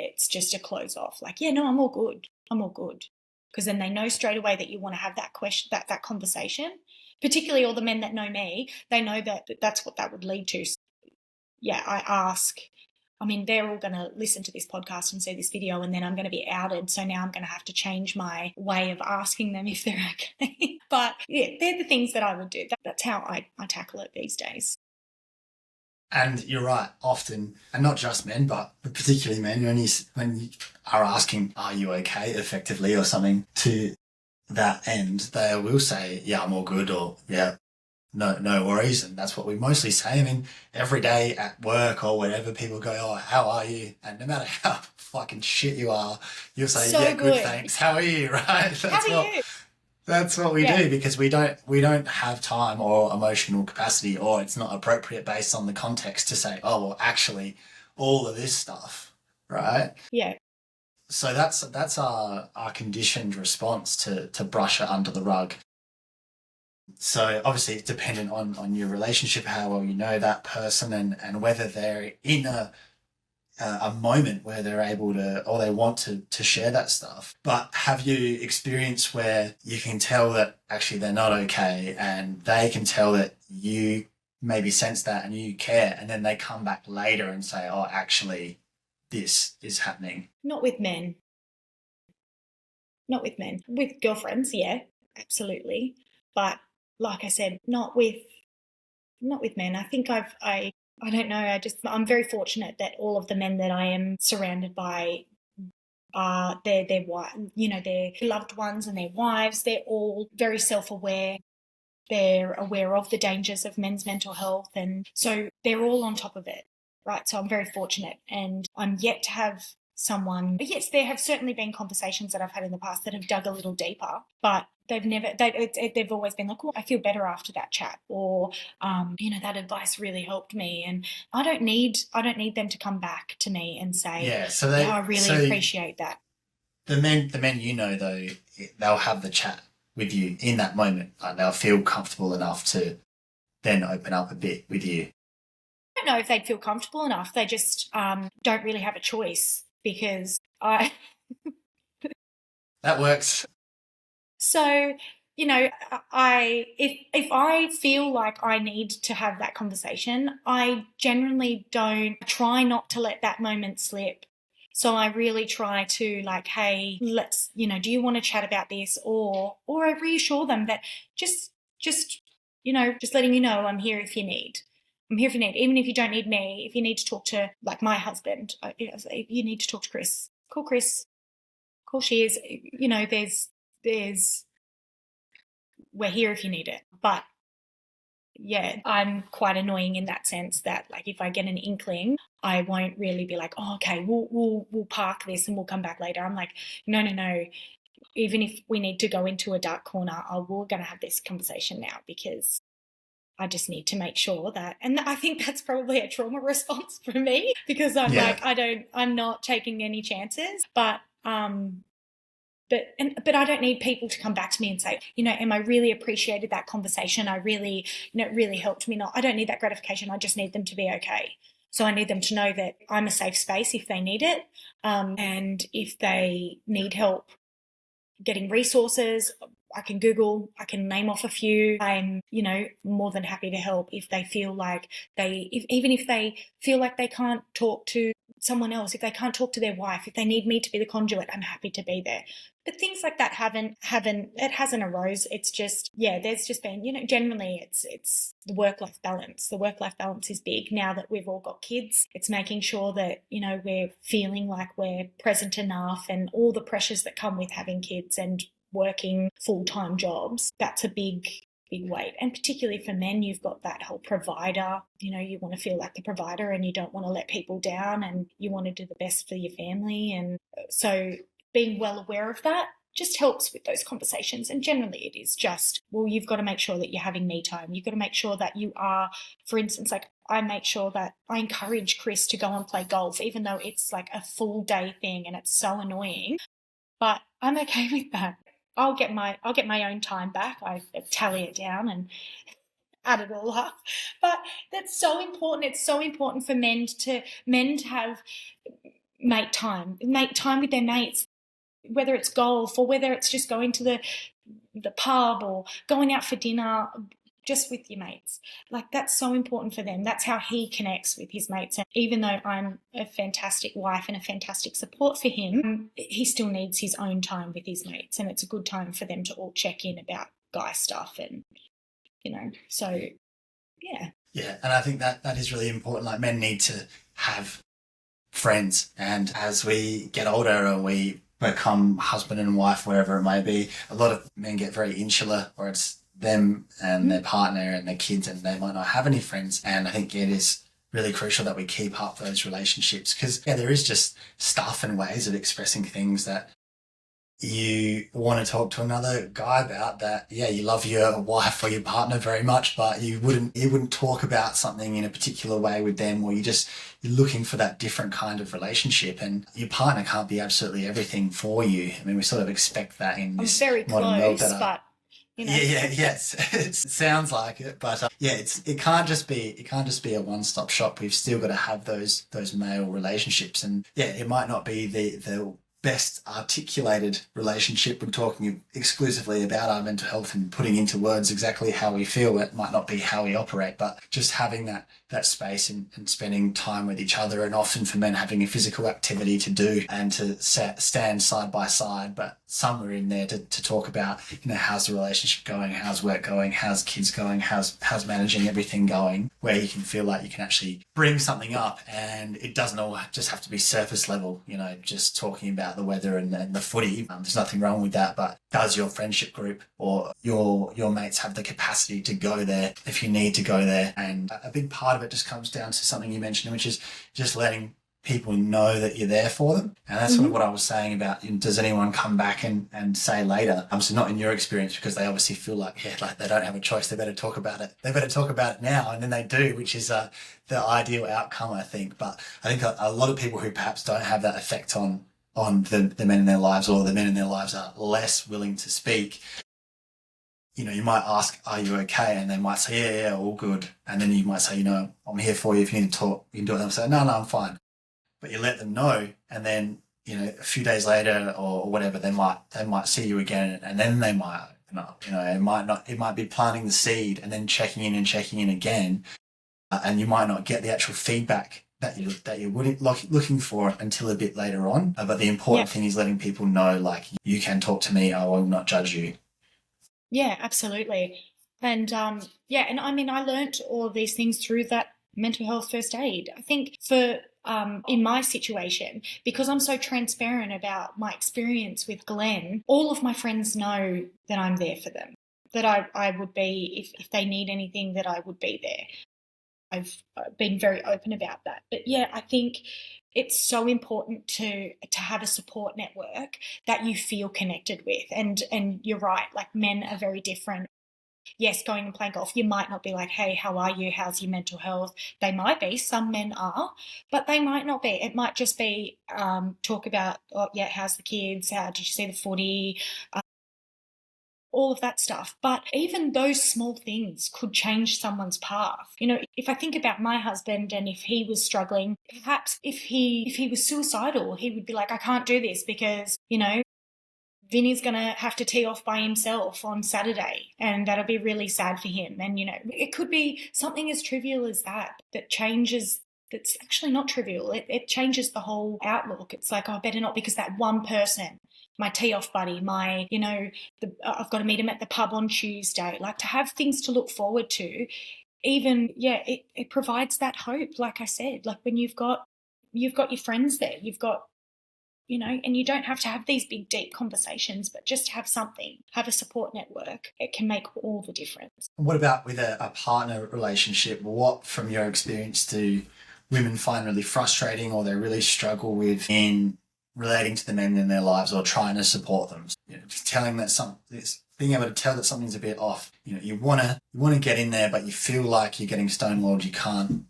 it's just a close off. Like, no, I'm all good. I'm all good. Because then they know straight away that you want to have that question, that conversation. Particularly all the men that know me, they know that that's what that would lead to. Yeah, I ask. I mean, they're all going to listen to this podcast and see this video, and then I'm going to be outed. So now I'm going to have to change my way of asking them if they're okay. But yeah, they're the things that I would do. That's how I tackle it these days. And you're right, often, and not just men, but particularly men, when you are asking, are you okay, effectively, or something to that end, they will say, yeah, I'm all good, or yeah, no worries. And that's what we mostly say. I mean, every day at work or whatever, people go, oh, how are you? And no matter how fucking shit you are, you'll say, so yeah, good, thanks. How are you, right? That's what we do, because we don't have time or emotional capacity, or it's not appropriate based on the context to say, oh, well, actually, all of this stuff, right? Yeah. So that's our conditioned response to brush it under the rug. So obviously it's dependent on your relationship, how well you know that person, and whether they're in a moment where they're able to, or they want to share that stuff. But have you experienced where you can tell that actually they're not okay, and they can tell that you maybe sense that and you care, and then they come back later and say, oh, actually this is happening? Not with men. With girlfriends, yeah, absolutely. But like I said, not with men. I think I don't know. I'm very fortunate that all of the men that I am surrounded by are their loved ones and their wives. They're all very self-aware. They're aware of the dangers of men's mental health, and so they're all on top of it, right? So I'm very fortunate, and I'm yet to have someone. Yes, there have certainly been conversations that I've had in the past that have dug a little deeper, but they've always been like, oh, I feel better after that chat, or that advice really helped me, and I don't need them to come back to me and say, I really appreciate that. The men though, they'll have the chat with you in that moment. Like, they'll feel comfortable enough to then open up a bit with you? I don't know if they'd feel comfortable enough. They just don't really have a choice because That works. So, you know, if I feel like I need to have that conversation, I generally don't try not to let that moment slip. So I really try to like, hey, let's, do you want to chat about this? Or I reassure them that just, just letting you know I'm here if you need. I'm here if you need. Even if you don't need me, if you need to talk to like my husband, if you need to talk to Chris, call Chris, call Shears. There's we're here if you need it. But yeah, I'm quite annoying in that sense that like if I get an inkling, I won't really be like, oh, okay, we'll park this and we'll come back later. I'm like, no. Even if we need to go into a dark corner, we're going to have this conversation now because I just need to make sure that, and I think that's probably a trauma response for me because I'm like, I'm not taking any chances, but I don't need people to come back to me and say, I really appreciated that conversation. I really, it really helped me. I don't need that gratification. I just need them to be okay. So I need them to know that I'm a safe space if they need it. And if they need help getting resources, I can Google, I can name off a few. I'm, more than happy to help if they feel like even if they feel like they can't talk to someone else, if they can't talk to their wife, if they need me to be the conduit, I'm happy to be there. But things like that it hasn't arose. It's just, there's just been, generally it's the work-life balance. The work-life balance is big now that we've all got kids. It's making sure that, we're feeling like we're present enough and all the pressures that come with having kids and working full-time jobs. That's a big weight. And particularly for men, you've got that whole provider, you want to feel like the provider and you don't want to let people down and you want to do the best for your family. And so being well aware of that just helps with those conversations. And generally it is just, well, you've got to make sure that you're having me time. You've got to make sure that you are, for instance, like I make sure that I encourage Chris to go and play golf, even though it's like a full day thing and it's so annoying, but I'm okay with that. I'll get my own time back. I tally it down and add it all up. But that's so important. It's so important for men to have make time with their mates, whether it's golf or whether it's just going to the pub or going out for dinner just with your mates. Like that's so important for them. That's how he connects with his mates. And even though I'm a fantastic wife and a fantastic support for him, he still needs his own time with his mates. And it's a good time for them to all check in about guy stuff and, so yeah. Yeah, and I think that is really important. Like men need to have friends, and as we get older and we become husband and wife, wherever it may be, a lot of men get very insular, or it's them and their partner and their kids and they might not have any friends. And I think it is really crucial that we keep up those relationships because there is just stuff and ways of expressing things that you want to talk to another guy about that, you love your wife or your partner very much, but you wouldn't talk about something in a particular way with them, or you're looking for that different kind of relationship, and your partner can't be absolutely everything for you. I mean, we sort of expect that in this very modern close, world. but yes, it sounds like it, but it can't just be a one-stop shop. We've still got to have those male relationships, and it might not be the best articulated relationship. We're talking exclusively about our mental health and putting into words exactly how we feel. It might not be how we operate, but just having that space and spending time with each other, and often for men having a physical activity to do and to stand side by side, but somewhere in there to talk about, how's the relationship going, how's work going, how's kids going, how's managing everything going, where you can feel like you can actually bring something up and it doesn't all just have to be surface level, just talking about the weather and the footy. There's nothing wrong with that, but does your friendship group or your mates have the capacity to go there if you need to go there? And a big part of it just comes down to something you mentioned, which is just letting people know that you're there for them. And that's sort of what I was saying about, does anyone come back and say later? So not in your experience, because they obviously feel like they don't have a choice. They better talk about it. They better talk about it now. And then they do, which is the ideal outcome, I think. But I think a lot of people who perhaps don't have that effect on the men in their lives, or the men in their lives are less willing to speak, you might ask, are you okay? And they might say, yeah, all good. And then you might say, I'm here for you. If you need to talk, you can do it. They'll say, no, I'm fine. But you let them know. And then, a few days later or whatever, they might see you again, and then they might open up. It might be planting the seed and then checking in again. And you might not get the actual feedback that you wouldn't looking for until a bit later on. But the important thing is letting people know, like, you can talk to me. I will not judge you. Yeah, absolutely. And and I mean, I learnt all of these things through that mental health first aid. I think for in my situation, because I'm so transparent about my experience with Glenn, all of my friends know that I'm there for them, that I would be, if they need anything, that I would be there. I've been very open about that. But yeah, I think it's so important to have a support network that you feel connected with. And you're right, like, men are very different. Yes, going and playing golf, you might not be like, hey, how are you? How's your mental health? They might be. Some men are, but they might not be. It might just be talk about, oh, yeah, how's the kids? How did you see the footy? All of that stuff. But even those small things could change someone's path. If I think about my husband, and if he was struggling, perhaps if he was suicidal, he would be like, I can't do this because, Vinny's going to have to tee off by himself on Saturday, and that'll be really sad for him. And, it could be something as trivial as that changes. That's actually not trivial. It changes the whole outlook. It's like, oh, I better not, because that one person, my tee off buddy, I've got to meet him at the pub on Tuesday. Like, to have things to look forward to, even, it provides that hope. Like I said, like, when you've got your friends there, you've got, and you don't have to have these big, deep conversations, but just have something, have a support network. It can make all the difference. What about with a partner relationship? What, from your experience, do women find really frustrating, or they really struggle with in relating to the men in their lives, or trying to support them? Just telling that being able to tell that something's a bit off. You want to get in there, but you feel like you're getting stonewalled. You can't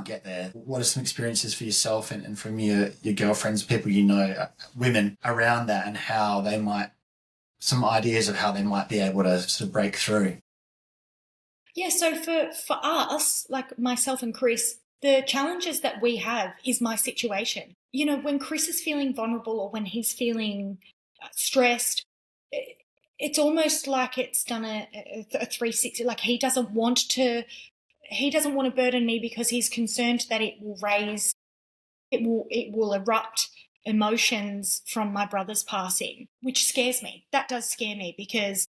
get there. What are some experiences for yourself and from your girlfriends, people women around that, and how they might, some ideas of how they might be able to sort of break through? Yeah, so for us, like myself and Chris, the challenges that we have is my situation. When Chris is feeling vulnerable, or when he's feeling stressed, it's almost like it's done a 360. Like, he doesn't want to burden me because he's concerned that it will erupt emotions from my brother's passing, which scares me. That does scare me, because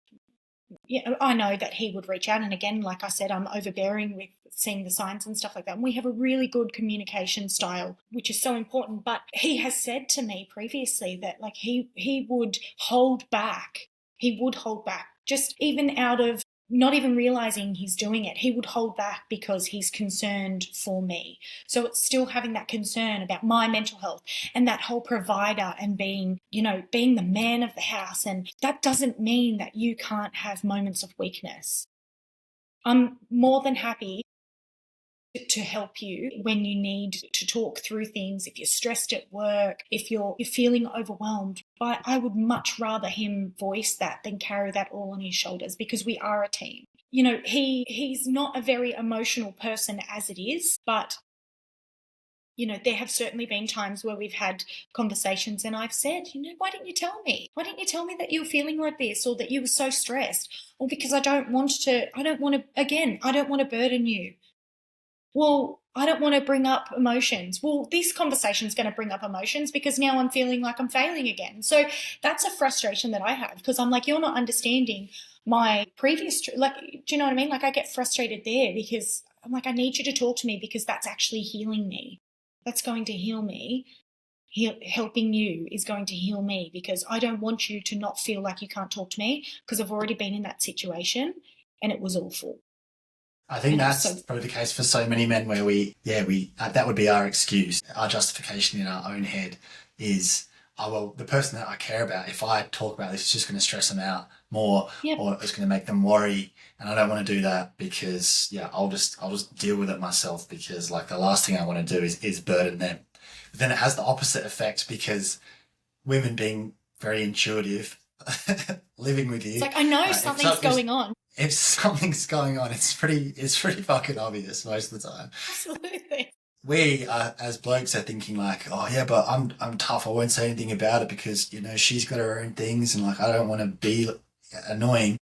I know that he would reach out. And again, like I said, I'm overbearing with seeing the signs and stuff like that. And we have a really good communication style, which is so important. But he has said to me previously that, like, he would hold back. He would hold back, just even out of not even realizing he's doing it. He would hold back because he's concerned for me. So it's still having that concern about my mental health, and that whole provider, and being the man of the house. And that doesn't mean that you can't have moments of weakness. I'm more than happy to help you when you need to talk through things, if you're stressed at work, if you're feeling overwhelmed. But I would much rather him voice that than carry that all on his shoulders, because we are a team. He's not a very emotional person as it is, but there have certainly been times where we've had conversations and I've said, why didn't you tell me? Why didn't you tell me that you were feeling like this, or that you were so stressed? Or because I don't want to burden you. Well, I don't want to bring up emotions. Well, this conversation is going to bring up emotions, because now I'm feeling like I'm failing again. So that's a frustration that I have, because I'm like, you're not understanding my previous, do you know what I mean? Like, I get frustrated there, because I'm like, I need you to talk to me, because that's actually healing me. That's going to heal me. Helping you is going to heal me, because I don't want you to not feel like you can't talk to me, because I've already been in that situation and it was awful. I think that's probably the case for so many men, where that would be our excuse. Our justification in our own head is, oh, well, the person that I care about, if I talk about this, it's just going to stress them out more, or it's going to make them worry. And I don't want to do that, because I'll just deal with it myself, because, like, the last thing I want to do is burden them. But then it has the opposite effect, because women, being very intuitive, living with you. It's like, I know if something's going on. If something's going on, it's pretty fucking obvious most of the time. Absolutely. We as blokes are thinking like, oh yeah, but I'm tough. I won't say anything about it because, you know, she's got her own things, and like I don't want to be annoying.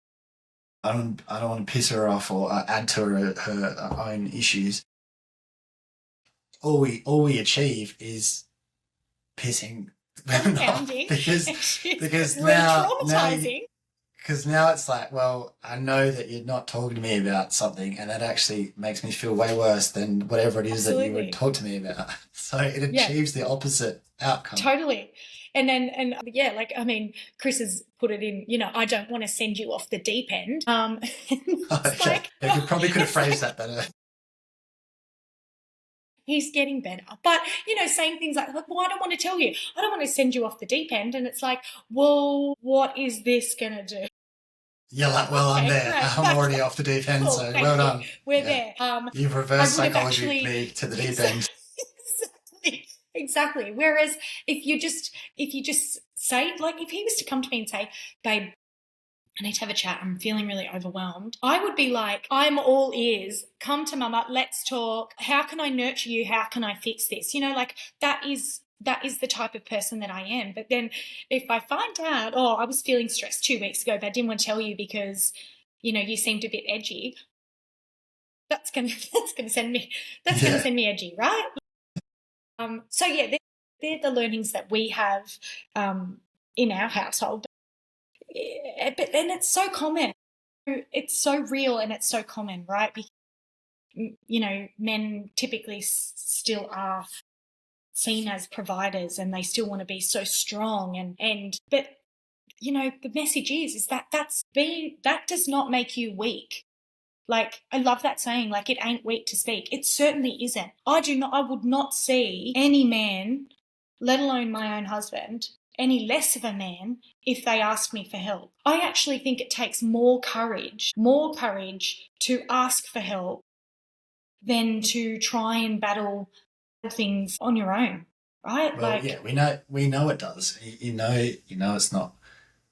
I don't want to piss her off or add to her own issues. All we achieve is pissing them off because now traumatizing. because now it's like, well, I know that you're not talking to me about something, and that actually makes me feel way worse than whatever it is that you would talk to me about. So it achieves the opposite outcome. Totally. And yeah, like, I mean, Chris has put it in, you know, I don't want to send you off the deep end. Okay. You probably could have phrased that better. He's getting better. But, you know, saying things like, well, I don't want to tell you. I don't want to send you off the deep end. And it's like, well, what is this going to do? You're like, well, okay, I'm there. Right. I'm already off the deep end, so well done. We're there. You've reversed psychology me to the deep end. Exactly. Whereas if you just say, like, if he was to come to me and say, babe, I need to have a chat, I'm feeling really overwhelmed, I would be like, I'm all ears. Come to mama, let's talk. How can I nurture you? How can I fix this? You know, like that is the type of person that I am. But then if I find out, oh, I was feeling stressed 2 weeks ago, but I didn't want to tell you because, you know, you seemed a bit edgy, that's gonna send me edgy, right? So yeah, they're the learnings that we have in our household. But then it's so common. It's so real and it's so common, right? Because, you know, men typically still are seen as providers and they still want to be so strong but you know, the message is that that does not make you weak. Like, I love that saying, like, it ain't weak to speak. It certainly isn't. I would not see any man, let alone my own husband, any less of a man if they ask me for help. I actually think it takes more courage to ask for help than to try and battle things on your own, right? Well, like, yeah, we know it does. You know it's not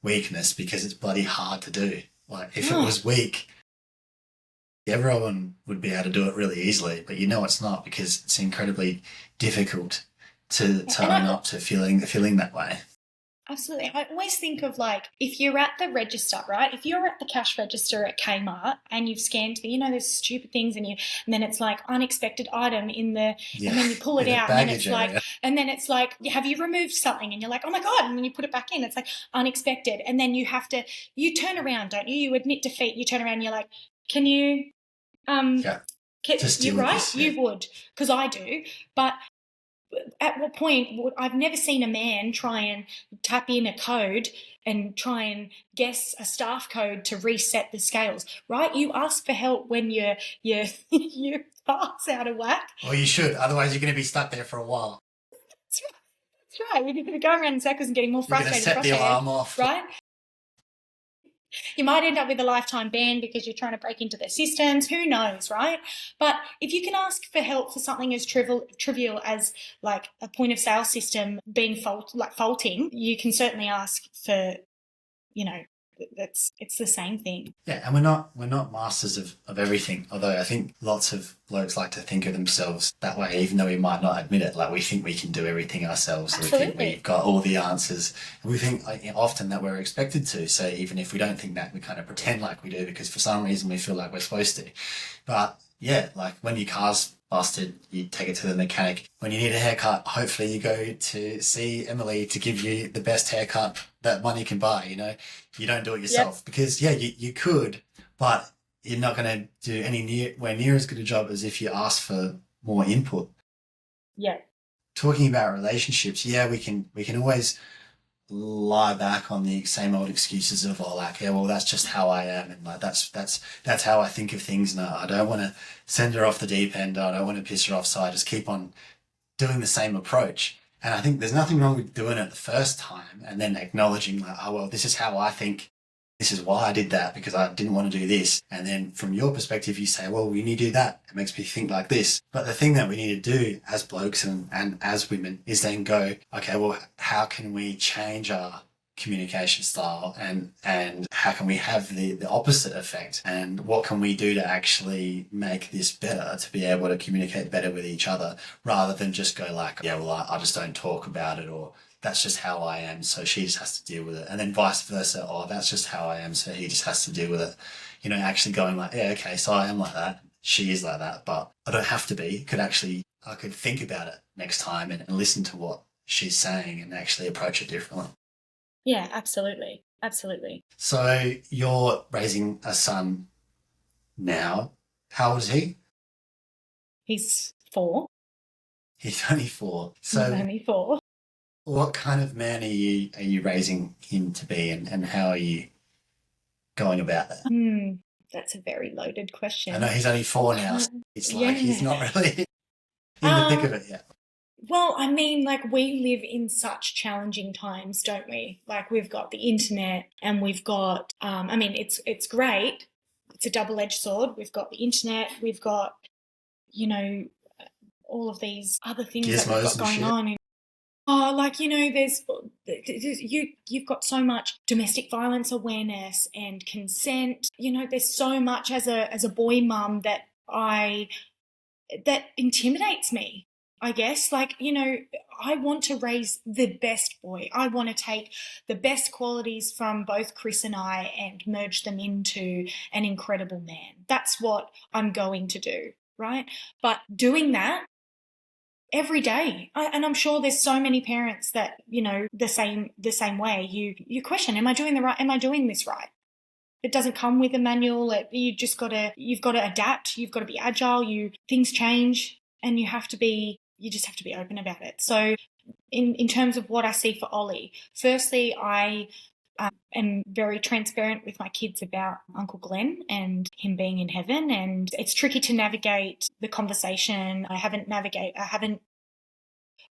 weakness because it's bloody hard to do. Like, if it was weak, everyone would be able to do it really easily, but you know it's not because it's incredibly difficult to own up to feeling that way. Absolutely. I always think of, like, if you're at the register, right? If you're at the cash register at Kmart and you've scanned those stupid things and then it's like unexpected item in the, and then you pull it out and then it's like, and then it's like, have you removed something? And you're like, oh my God. And then you put it back in. It's like unexpected. And then you turn around, don't you? You admit defeat. You turn around and you're like, can you, you're right. You would, because I do. But at what point I've never seen a man try and tap in a code and try and guess a staff code to reset the scales, right? You ask for help when your part's out of whack. Well, you should, otherwise you're going to be stuck there for a while. That's right. You're going to go around in circles and getting more frustrated. You're going to set the alarm off, right? You might end up with a lifetime ban because you're trying to break into their systems. Who knows, right? But if you can ask for help for something as trivial as, like, a point of sale system being faulting, you can certainly ask for, you know, it's the same thing. Yeah, and we're not masters of everything. Although I think lots of blokes like to think of themselves that way, even though we might not admit it. Like, we think we can do everything ourselves. Absolutely. We think we've got all the answers. And we think often that we're expected to. So even if we don't think that, we kind of pretend like we do because for some reason we feel like we're supposed to. But yeah, like when your car's busted, you take it to the mechanic. When you need a haircut, hopefully you go to see Emily to give you the best haircut that money can buy. You know, you don't do it yourself because you could, but you're not going to do anywhere near as good a job as if you ask for more input. Yeah. Talking about relationships, we can always lie back on the same old excuses of, oh, like, yeah, well, that's just how I am, and like that's how I think of things, and I don't want to send her off the deep end, I don't want to piss her off, so I just keep on doing the same approach. And I think there's nothing wrong with doing it the first time and then acknowledging, like, oh, well, this is how I think, this is why I did that, because I didn't want to do this. And then from your perspective, you say, well, when you do that, it makes me think like this. But the thing that we need to do as blokes and as women is then go, okay, well, how can we change our communication style, and how can we have the opposite effect, and what can we do to actually make this better, to be able to communicate better with each other, rather than just go like, yeah, well, I just don't talk about it, or that's just how I am, so she just has to deal with it. And then vice versa, oh, that's just how I am, so he just has to deal with it. You know, actually going like, yeah, okay, so I am like that, she is like that, but I don't have to be. I could think about it next time and listen to what she's saying and actually approach it differently. Yeah, absolutely. Absolutely. So you're raising a son now. How old is he? He's 4. He's only 4. He's So only 4. what kind of man are you raising him to be, and how are you going about that? That's a very loaded question. I know he's only 4 now, so it's like he's not really in the thick of it yet. Well, I mean, like, we live in such challenging times, don't we? Like, we've got the internet, and we've got, I mean, it's great. It's a double-edged sword. We've got the internet. We've got, you know, all of these other things that we've got going on. And, like, you know, you've got so much domestic violence awareness and consent. You know, there's so much as a boy mum that intimidates me. I guess, like, you know, I want to raise the best boy. I want to take the best qualities from both Chris and I and merge them into an incredible man. That's what I'm going to do, right? But doing that every day, and I'm sure there's so many parents that, you know, the same way. You question, am I doing this right? It doesn't come with a manual. You've got to adapt. You've got to be agile. Things change, and you just have to be open about it. So in terms of what I see for Ollie, firstly, I am very transparent with my kids about Uncle Glenn and him being in heaven. And it's tricky to navigate the conversation.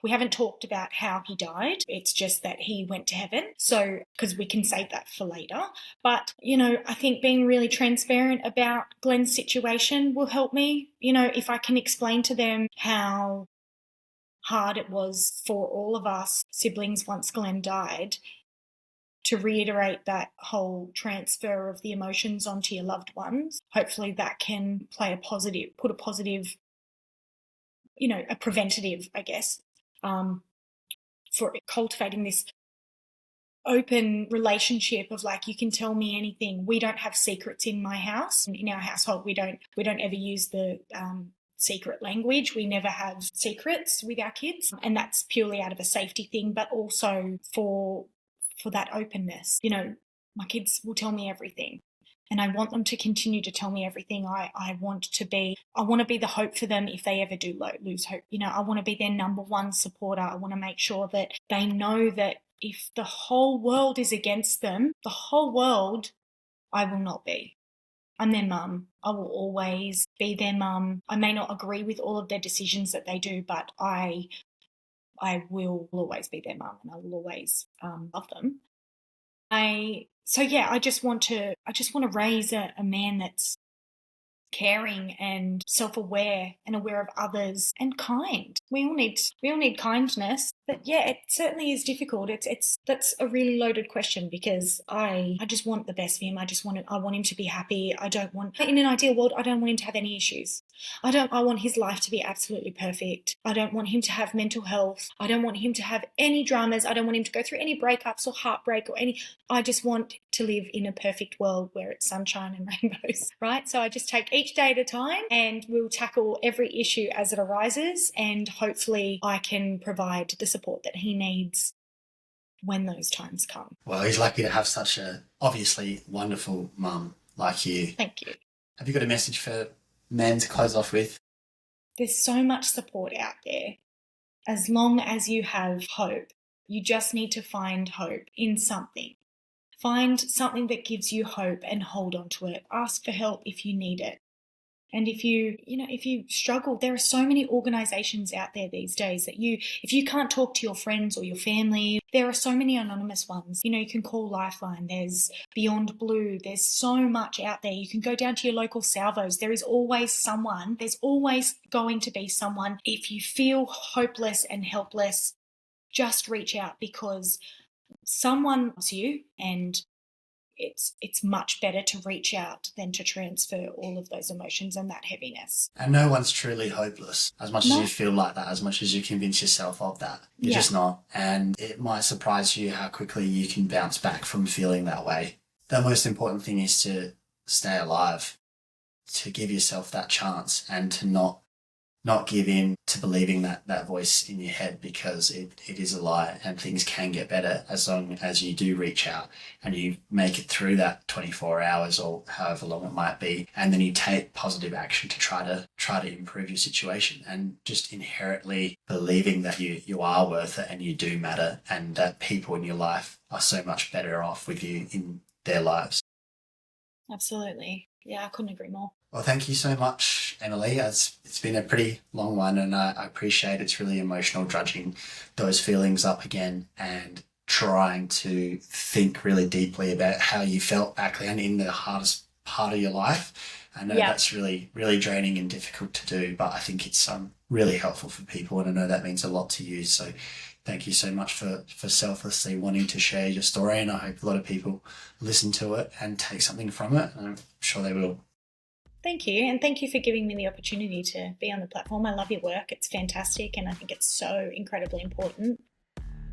We haven't talked about how he died. It's just that he went to heaven. So, because we can save that for later. But, you know, I think being really transparent about Glenn's situation will help me. You know, if I can explain to them how hard it was for all of us siblings once Glenn died, to reiterate that whole transfer of the emotions onto your loved ones, hopefully that can put a positive, you know, a preventative, I guess, for cultivating this open relationship of, like, you can tell me anything. We don't have secrets in my house. In our household, we don't ever use the secret language. We never have secrets with our kids, and that's purely out of a safety thing, but also for that openness. You know, my kids will tell me everything, and I want them to continue to tell me everything. I want to be the hope for them if they ever do lose hope. You know, I want to be their number one supporter. I want to make sure that they know that if the whole world is against them, the whole world, I will not be. I'm their mum. I will always be their mum. I may not agree with all of their decisions that they do, but I will always be their mum, and I will always love them. I just want to raise a man that's caring and self-aware and aware of others and kind. We all need kindness, but yeah, it certainly is difficult. That's a really loaded question, because I just want the best for him. I want him to be happy. In an ideal world, I don't want him to have any issues. I want his life to be absolutely perfect. I don't want him to have mental health. I don't want him to have any dramas. I don't want him to go through any breakups or heartbreak or I just want to live in a perfect world where it's sunshine and rainbows, right? So I just take each day at a time, and we'll tackle every issue as it arises, and hopefully I can provide the support that he needs when those times come. Well, he's lucky to have such a obviously wonderful mum like you. Thank you. Have you got a message for men to close off with? There's so much support out there. As long as you have hope, you just need to find hope in something. Find something that gives you hope and hold on to it. Ask for help if you need it. And if you struggle, there are so many organizations out there these days that if you can't talk to your friends or your family, there are so many anonymous ones. You can call Lifeline, there's Beyond Blue, there's so much out there. You can go down to your local salvos. There is always someone. There's always going to be someone. If you feel hopeless and helpless, just reach out, because someone loves you, and it's much better to reach out than to transfer all of those emotions and that heaviness. And no one's truly hopeless. As much as No. you feel like that, as much as you convince yourself of that, you're Yeah. just not. And it might surprise you how quickly you can bounce back from feeling that way. The most important thing is to stay alive, to give yourself that chance, and to not give in to believing that voice in your head, because it is a lie, and things can get better as long as you do reach out and you make it through that 24 hours or however long it might be, and then you take positive action to try to improve your situation, and just inherently believing that you are worth it and you do matter, and that people in your life are so much better off with you in their lives. Absolutely. Yeah, I couldn't agree more. Well, thank you so much, Emily. It's been a pretty long one, and I appreciate it's really emotional, drudging those feelings up again and trying to think really deeply about how you felt back then in the hardest part of your life. I know that's really, really draining and difficult to do, but I think it's really helpful for people, and I know that means a lot to you. So thank you so much for selflessly wanting to share your story, and I hope a lot of people listen to it and take something from it, and I'm sure they will. Thank you. And thank you for giving me the opportunity to be on the platform. I love your work. It's fantastic. And I think it's so incredibly important.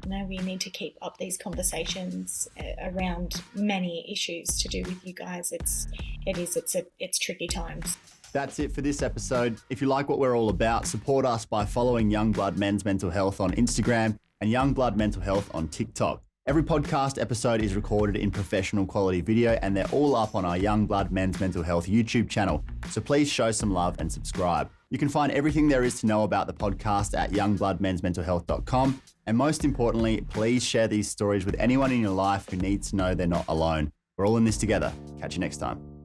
You know, we need to keep up these conversations around many issues to do with you guys. It's tricky times. That's it for this episode. If you like what we're all about, support us by following Young Blood Men's Mental Health on Instagram and Young Blood Mental Health on TikTok. Every podcast episode is recorded in professional quality video, and they're all up on our Young Blood Men's Mental Health YouTube channel. So please show some love and subscribe. You can find everything there is to know about the podcast at youngbloodmensmentalhealth.com. And most importantly, please share these stories with anyone in your life who needs to know they're not alone. We're all in this together. Catch you next time.